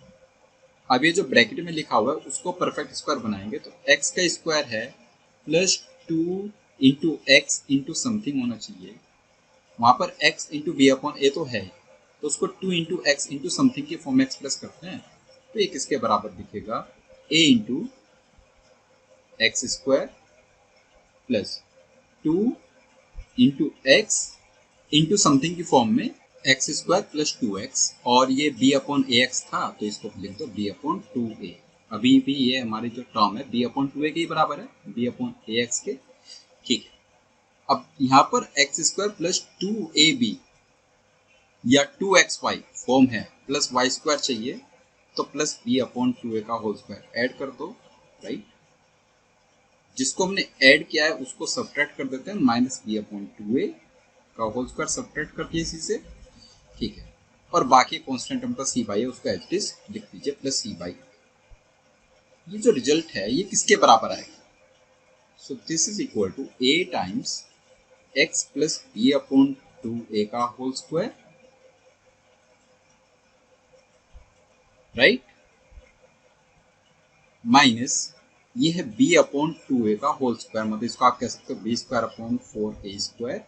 S1: अब ये जो ब्रैकेट में लिखा हुआ है उसको परफेक्ट स्क्वायर बनाएंगे तो x का स्क्वायर है plus 2 into x into something होना चाहिए, वहां पर x इंटू बी अपॉन ए तो है, तो उसको 2 इंटू एक्स इंटू समथिंग के फॉर्म में एक्सप्रेस करते हैं तो ये किसके बराबर दिखेगा, a into x square plus 2 into x into something की फॉर्म में एक्स स्क्वायर प्लस 2x, और ये b अपॉन ए एक्स था तो इसको लिख दो b अपॉन 2a। अभी भी ये हमारी जो टर्म है b अपॉन 2a के ही बराबर है, b अपॉन ए एक्स के, ठीक है। अब यहाँ पर एक्स स्क्वायर प्लस 2ab या 2xy फॉर्म है, प्लस वाई स्क्वायर चाहिए तो प्लस b अपॉन 2a का होल स्क्वायर ऐड कर दो, राइट। जिसको हमने ऐड किया है उसको सब्ट्रैक्ट कर देते हैं, माइनस b अपॉन 2a का होल स्क्वायर सब्ट्रैक्ट करके इसी से, ठीक है। और बाकी कांस्टेंट टर्म का सी बाई है उसका एज इट इज लिख दीजिए प्लस सी बाई। ये जो रिजल्ट है ये किसके बराबर आएगा, so this is equal to a times x plus b upon 2a का होल स्क्वायर, राइट, माइनस ये है b अपॉन 2a का होल स्क्वायर, मतलब इसको आप कह सकते हो b square upon 4a square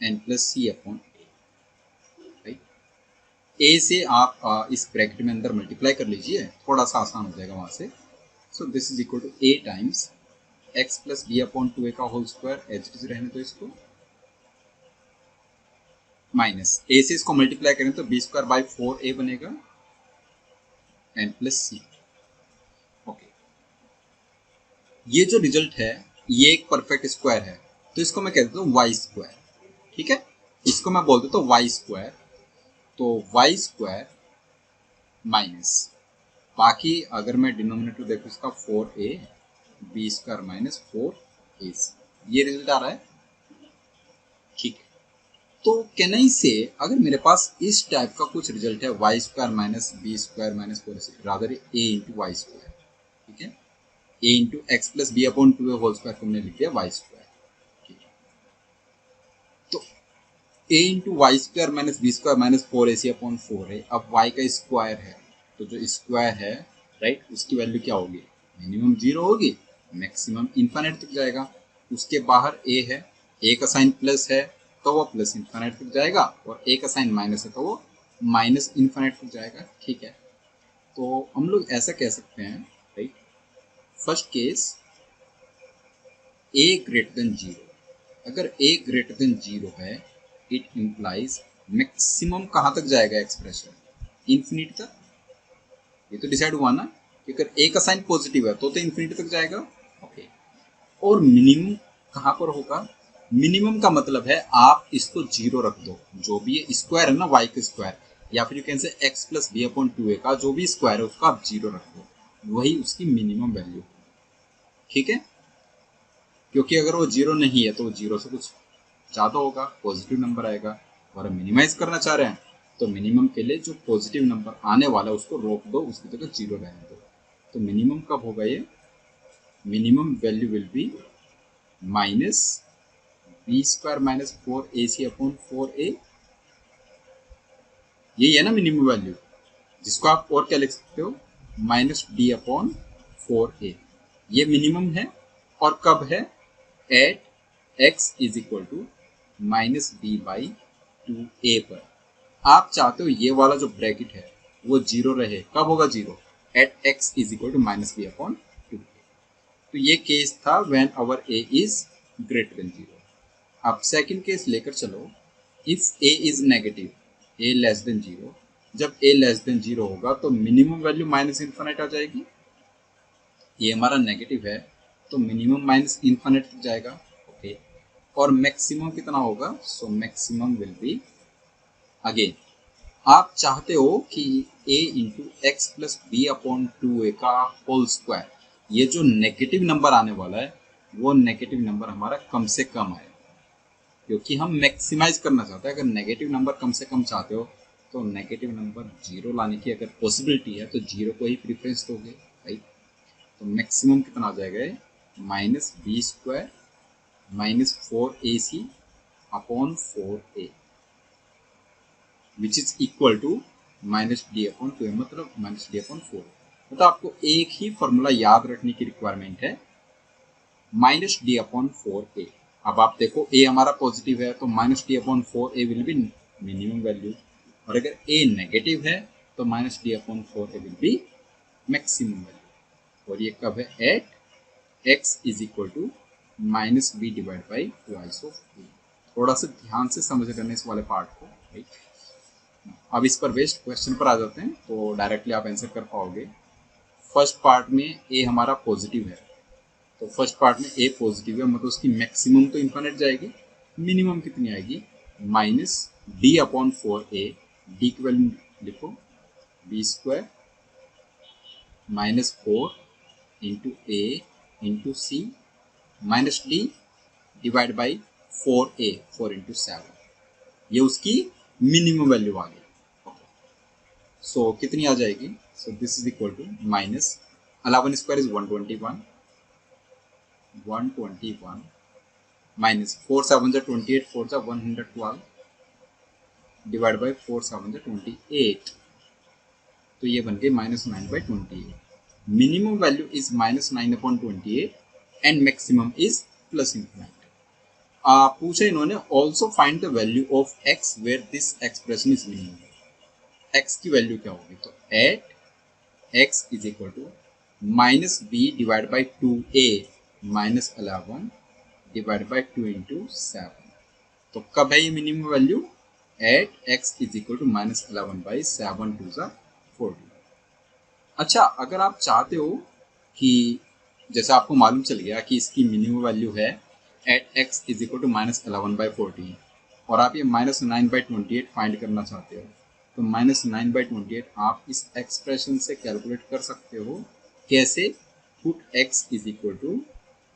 S1: and plus c upon a से आप इस ब्रैकेट में अंदर मल्टीप्लाई कर लीजिए, थोड़ा सा आसान हो जाएगा वहां से। So this is equal to a times x plus b upon 2a का whole square, as it is रहने दो इसको, माइनस a से इसको मल्टीप्लाई करें तो b स्क्वायर बाई 4a बनेगा एंड प्लस c। ओके, ये जो रिजल्ट है ये एक परफेक्ट स्क्वायर है तो इसको मैं कह देता हूँ y स्क्वायर, ठीक है। इसको मैं बोल देता हूँ y स्क्वायर, तो y स्क्वायर माइनस बाकी अगर मैं डिनोमिनेटर देखूँ इसका 4a b square minus 4ac, ये रिजल्ट आ रहा है, ठीक है। तो कैन आई से अगर मेरे पास इस टाइप का कुछ रिजल्ट है y square minus b square minus 4ac, rather a into y square, ठीक है, a into x plus b upon 2a whole square को हमने लिख दिया y स्क्वायर, ठीक है। तो a into y square minus b square minus 4ac upon 4a, अब y का स्क्वायर है तो जो स्क्वायर है राइट उसकी वैल्यू क्या होगी, मिनिमम 0 होगी, मैक्सिमम इनफाइनाइट तक जाएगा। उसके बाहर a है, a का साइन प्लस है तो वो प्लस इनफाइनाइट तक जाएगा, और a का साइन माइनस है तो वो माइनस इनफाइनाइट तक जाएगा, ठीक है। तो हम लोग ऐसा कह सकते हैं right, first case a greater than 0, अगर a ग्रेटर देन 0 है इट इंप्लाइज मैक्सिमम कहाँ तक जाएगा एक्सप्रेशन, इन्फिनिटी तक। ये तो डिसाइड हुआ ना कि अगर a का साइन पॉजिटिव है तो इन्फिनिटी तक जाएगा, ओके। और मिनिमम कहाँ पर होगा, मिनिमम का मतलब है आप इसको 0 रख दो, जो भी ये स्क्वायर है ना y का स्क्वायर, या फिर you can say x plus b upon 2a का जो भी स्क्वायर है उसका आप 0 रख दो, वही उसकी मिनिमम वैल्यू, ठीक है। क्योंकि अगर वो 0 नहीं है तो 0 से कुछ ज़्यादा होगा, पॉजिटिव नंबर आएगा, और हम मिनिमाइज करना चाह रहे हैं तो मिनिमम के लिए जो पॉजिटिव नंबर आने वाला है उसको रोक दो, उसकी जगह 0 रहने दो। तो मिनिमम कब होगा ये, minimum value will be minus b square minus 4ac upon 4a, यही है ना मिनिमम वैल्यू, जिसको आप और क्या लिख सकते हो, माइनस डी अपॉन 4a, ये मिनिमम है। और कब है, at x is equal to minus B by 2a पर। आप चाहते हो ये वाला जो ब्रैकेट है वो 0 रहे, कब होगा 0, at x is equal to minus B upon 2a। तो ये केस था when our a is greater than 0। अब सेकंड केस लेकर चलो, if a is negative, a less than 0, जब a लेस देन 0 होगा तो मिनिमम वैल्यू माइनस इन्फिनिट आ जाएगी, ये हमारा नेगेटिव है तो मिनिमम माइनस इन्फिनिट तक जाएगा, ओके। और मैक्सिमम कितना होगा, so maximum will be, again आप चाहते हो कि a into x plus b upon 2a का होल स्क्वायर, ये जो नेगेटिव नंबर आने वाला है वो नेगेटिव नंबर हमारा कम से कम आए, क्योंकि हम मैक्सिमाइज करना चाहते हैं। अगर नेगेटिव नंबर कम से कम चाहते हो तो नेगेटिव नंबर जीरो लाने की अगर पॉसिबिलिटी है तो जीरो को ही प्रीफरेंस दोगे, राइट। तो मैक्सिमम कितना आ जाएगा, minus b square minus 4ac upon 4a which is equal to minus d upon 2a, मतलब माइनस डी अपॉन 4। तो आपको एक ही फॉर्मूला याद रखने की रिक्वायरमेंट है, माइनस डी अपॉन 4a। अब आप देखो a हमारा पॉजिटिव है तो minus d upon 4a will be minimum value, और अगर a नेगेटिव है तो minus d upon 4a will be maximum value. और ये कब है, at x is equal to minus B divide by twice of a। थोड़ा सा ध्यान से समझ लेना इस वाले पार्ट को, राइट। अब इस पर बेस्ड क्वेश्चन पर आ जाते हैं तो डायरेक्टली आप आंसर कर पाओगे। फर्स्ट पार्ट में a हमारा पॉजिटिव है, तो फर्स्ट पार्ट में a पॉजिटिव है, मतलब उसकी मैक्सिमम तो इन्फिनिट जाएगी, मिनिमम कितनी आएगी, minus d upon 4a। d की वैल्यू लिखो, b square minus 4 into a into c minus d divide by 4a, 4 into 7। ये उसकी मिनिमम वैल्यू आ गई। सो कितनी आ जाएगी, so this is equal to minus 11 square is 121, 121 minus 4 7 जा 28, 4 जा 112 डिवाइड बाई 4 7 जा 28, तो ये बन गई minus 9/28। Minimum value is minus 9/28 and maximum is plus infinite. पूछा इन्होंने also find the value of x where this expression is minimum. x की वैल्यू क्या होगी, तो at x is equal to minus B divide by 2a minus 11 divide by 2 into 7। तो कब है ये minimum value, at x is equal to minus 11 by 7 2 जा 14। अच्छा, अगर आप चाहते हो कि जैसे आपको मालूम चल गया कि इसकी मिनिमम वैल्यू है at x is equal to minus 11/14, और आप ये माइनस 9/28 फाइंड करना चाहते हो, तो माइनस 9/28 आप इस एक्सप्रेशन से कैलकुलेट कर सकते हो। कैसे, put x is equal to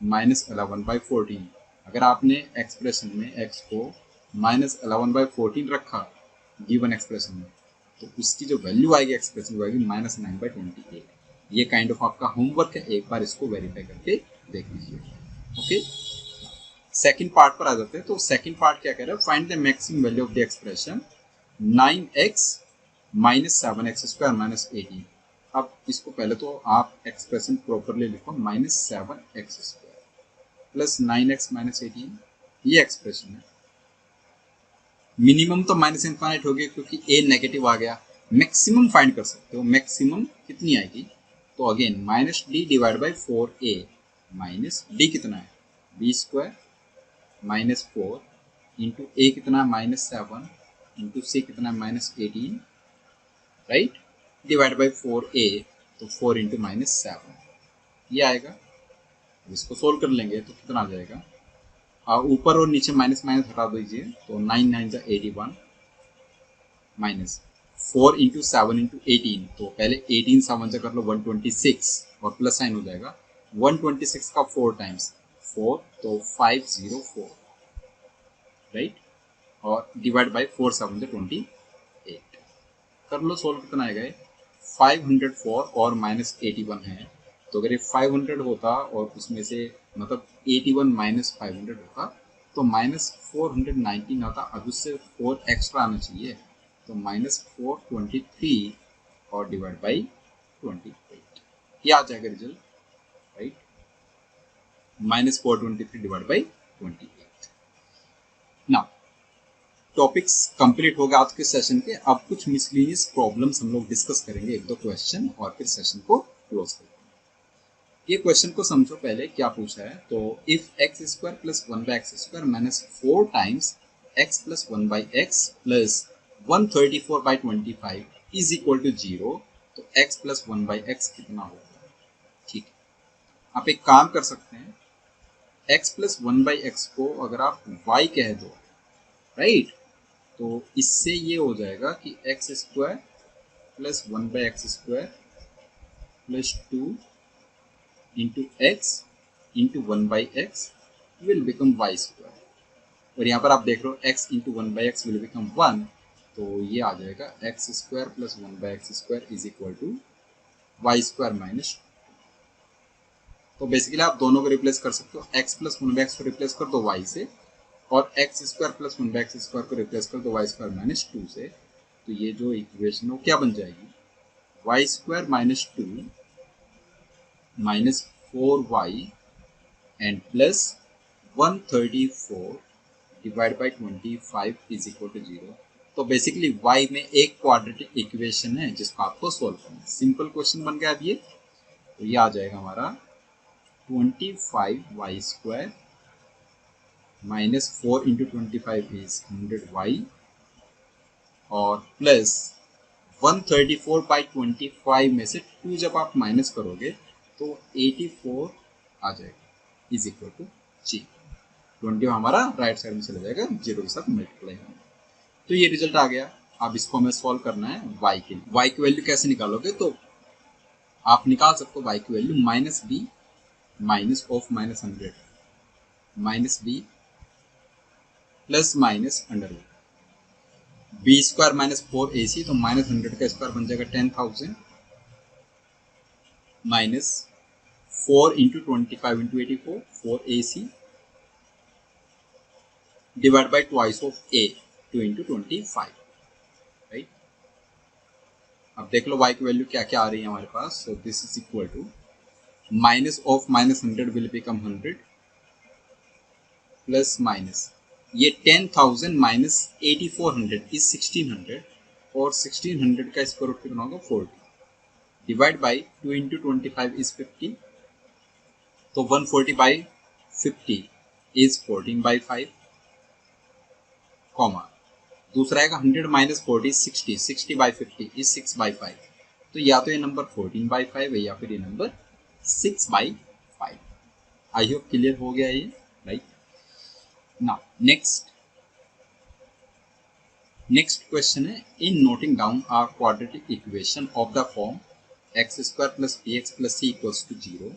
S1: minus 11/14। अगर आपने एक्सप्रेशन में x को माइनस 11/14 रखा गिवन एक्सप्रेशन में, तो उसकी जो वैल्यू आएगी एक्सप्रेशन की आएगी माइनस 9/28। ये काइंड ऑफ आपका होमवर्क है, एक बार इसको वेरीफाई करके देख लीजिए। ओके, सेकंड पार्ट पर आ जाते हैं। तो सेकंड पार्ट क्या कह रहा है, find the maximum value of the expression 9x minus 7x square minus 18। अब इसको पहले तो आप एक्सप्रेशन प्रॉपरली लिखो, minus 7x square plus 9x minus 18, ये एक्सप्रेशन है। मिनिमम तो माइनस इनफाइनाइट हो गया क्योंकि a नेगेटिव आ गया। मैक्सिमम फाइंड कर सकते हो, मैक्सिमम कितनी आएगी, तो again minus d divide by 4a minus D कितना है, बी स्क्वायर माइनस 4 इंटू ए कितना माइनस 7 इंटू सी कितना minus 18, right, divide by 4a, तो 4 इंटू माइनस 7 ये आएगा। इसको सोल्व कर लेंगे तो कितना आ जाएगा, ऊपर और नीचे माइनस माइनस हटा दीजिए, तो 9 9 जा 81 माइनस 4 इंटू 7 इंटू 18, तो पहले 18 7 से कर लो 126 और प्लस साइन हो जाएगा 126 का 4 टाइम्स 4, तो 504, राइट, और डिवाइड बाई 4 7 से 28 कर लो सोल्व, कितना आएगा 504 और माइनस 81 है। तो अगर ये 500 होता और उसमें से मतलब 81 माइनस 500 होता तो माइनस 419 आता, अब उससे 4 एक्स्ट्रा आना चाहिए, तो माइनस 423 और डिवाइड बाई 28 ये आ जाएगा result, right, minus 423 divide by 28। Now topics complete हो गया आज के सेशन के। अब कुछ मिसलिनियस प्रॉब्लम्स हम लोग डिस्कस करेंगे, एक दो क्वेश्चन, और फिर सेशन को क्लोज करेंगे। ये क्वेश्चन को समझो पहले क्या पूछा है। तो if x square plus 1/x square minus 4 times x plus 1/x plus 134/25 is equal to 0, तो x प्लस 1/x कितना होगा। ठीक है, आप एक काम कर सकते हैं, x प्लस 1/x को अगर आप y कह दो, राइट, तो इससे ये हो जाएगा कि x square plus 1/x square plus 2 into x into 1/x will become y square, और यहाँ पर आप देख रहे हो x into 1/x will become 1, तो ये आ जाएगा x square plus 1/x square is equal to y square minus. तो बेसिकली आप दोनों को रिप्लेस कर सकते हो, x प्लस 1/x को रिप्लेस कर दो y से, और x square plus 1/x square को रिप्लेस कर दो वाई स्क्वायर माइनस 2 से। तो ये जो इक्वेशन है वो क्या बन जाएगी, y square minus 2 minus 4y and plus 134 divide by 25 is equal to 0। तो बेसिकली y में एक क्वाड्रेटिक इक्वेशन है जिसको आपको सोल्व करना है। सिंपल क्वेश्चन बन गया अब ये। तो ये आ जाएगा हमारा 25y square minus 4 into 25 is 100y और प्लस 134/25 में से 2 जब आप माइनस करोगे तो 84 आ जाएगा इज इक्वल टू जी। 20 हमारा राइट साइड में चला जाएगा, 0 के साथ मल्टीप्लाई होगा। तो ये रिजल्ट आ गया। अब इसको हमें सॉल्व करना है y के लिए। y की वैल्यू कैसे निकालोगे, तो आप निकाल सकते हो y की value minus B minus of minus 100 minus b plus minus under root b square minus 4ac, तो माइनस 100 का स्क्वायर बन जाएगा 10,000 minus 4 into 25 into 84 4ac divide by twice of a 2 into 25, right. अब देख लो y की value क्या क्या आ रही है हमारे पास। So this is equal to minus of minus 100 will become 100 plus minus ये 10,000 माइनस 8400 इज 1600 और 1600 का स्क्वायर रूट कितना होगा 40 डिवाइड बाई 2 इंटू 25 इज 50, तो 140/50 इज 14/5 कॉमा दूसरा आएगा 100 माइनस 40 60 60/50 इज 6/5। तो या तो ये नंबर 14/5 है या फिर ये नंबर 6/5। आई होप क्लियर हो गया ये, राइट। Now next question है, in noting down a quadratic equation of the form x square plus bx plus c equals to 0,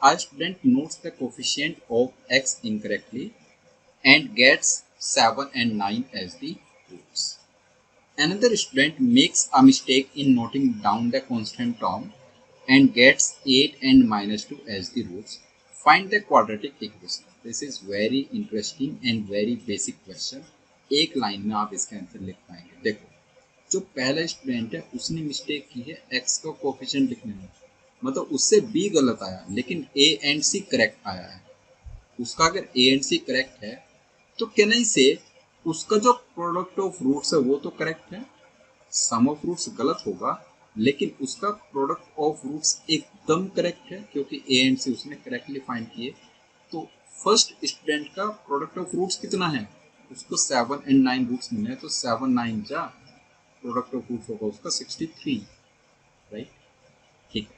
S1: a student notes the coefficient of x incorrectly and gets 7 and 9 as the roots. Another student makes a mistake in noting down the constant term and gets 8 and minus 2 as the roots. Find the quadratic equation. This is very interesting and very basic question. एक line में आप इसका answer लिख पाएंगे। देखो, जो पहला student है उसने मिस्टेक की है x का कोफिशिएंट लिखने में, मतलब उससे b गलत आया लेकिन a एंड c करेक्ट आया है। उसका अगर a एंड c करेक्ट है तो कैन आई से उसका जो प्रोडक्ट ऑफ रूट्स है वो तो करेक्ट है, सम ऑफ रूट्स गलत होगा लेकिन उसका प्रोडक्ट ऑफ रूट्स एकदम करेक्ट है क्योंकि a एंड c उसने करेक्टली फाइंड किए। तो फर्स्ट स्टूडेंट का प्रोडक्ट ऑफ रूट्स कितना है, उसको 7 एंड 9 रूट्स मिले हैं, तो 7 9 जा प्रोडक्ट ऑफ रूट्स होगा उसका 63, राइट। ठीक है।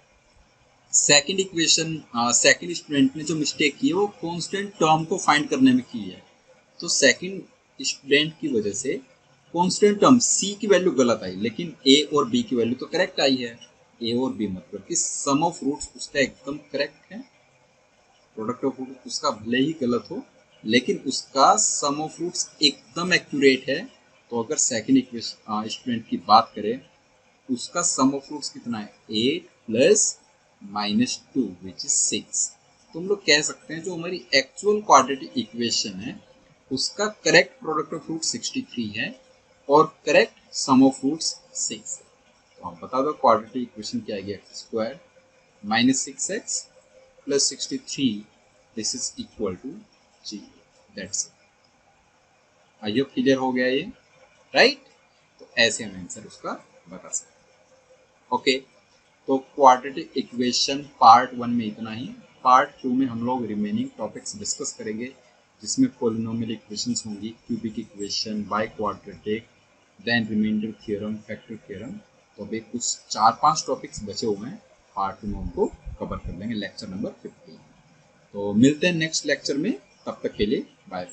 S1: सेकंड इक्वेशन, सेकंड स्टूडेंट ने जो मिस्टेक की है वो कांस्टेंट टर्म को फाइंड करने में की है। तो सेकंड स्टूडेंट की वजह से कांस्टेंट टर्म c की वैल्यू गलत आई लेकिन a और b की वैल्यू तो करेक्ट आई है। a और b मतलब कि सम ऑफ रूट्स उसका एकदम करेक्ट है, प्रोडक्ट ऑफ रूट उसका भले ही गलत हो लेकिन उसका सम ऑफ रूट्स एकदम एक्यूरेट है। तो अगर सेकंड इक्वेशन स्टूडेंट की बात करें उसका सम ऑफ रूट्स कितना है 8 प्लस माइनस 2 विच इज 6। तो हम लोग कह सकते हैं जो हमारी एक्चुअल क्वाड्रेटिक इक्वेशन है उसका करेक्ट प्रोडक्ट ऑफ रूट 63 है और करेक्ट सम ऑफ रूट्स 6 है। तो आप बता दो क्वाड्रेटिक इक्वेशन क्या आएगी, x square minus 6x plus 63 this is equal to 0। That's it. I hope clear हो गया ये, राइट। तो ऐसे हम आंसर उसका बता सकते हैं। ओके, तो क्वाड्रेटिक इक्वेशन पार्ट 1 में इतना ही। पार्ट 2 में हम लोग रिमेनिंग टॉपिक्स डिस्कस करेंगे जिसमें पॉलिनोमियल इक्वेशंस होंगी, cubic equation, biquadratic, then remainder theorem, factor theorem. तो अभी कुछ 4-5 टॉपिक्स बचे हुए हैं, पार्ट 2 में उनको कवर कर लेंगे लेक्चर नंबर 15। तो मिलते हैं नेक्स्ट लेक्चर में, तब तक के लिए बाय बाय।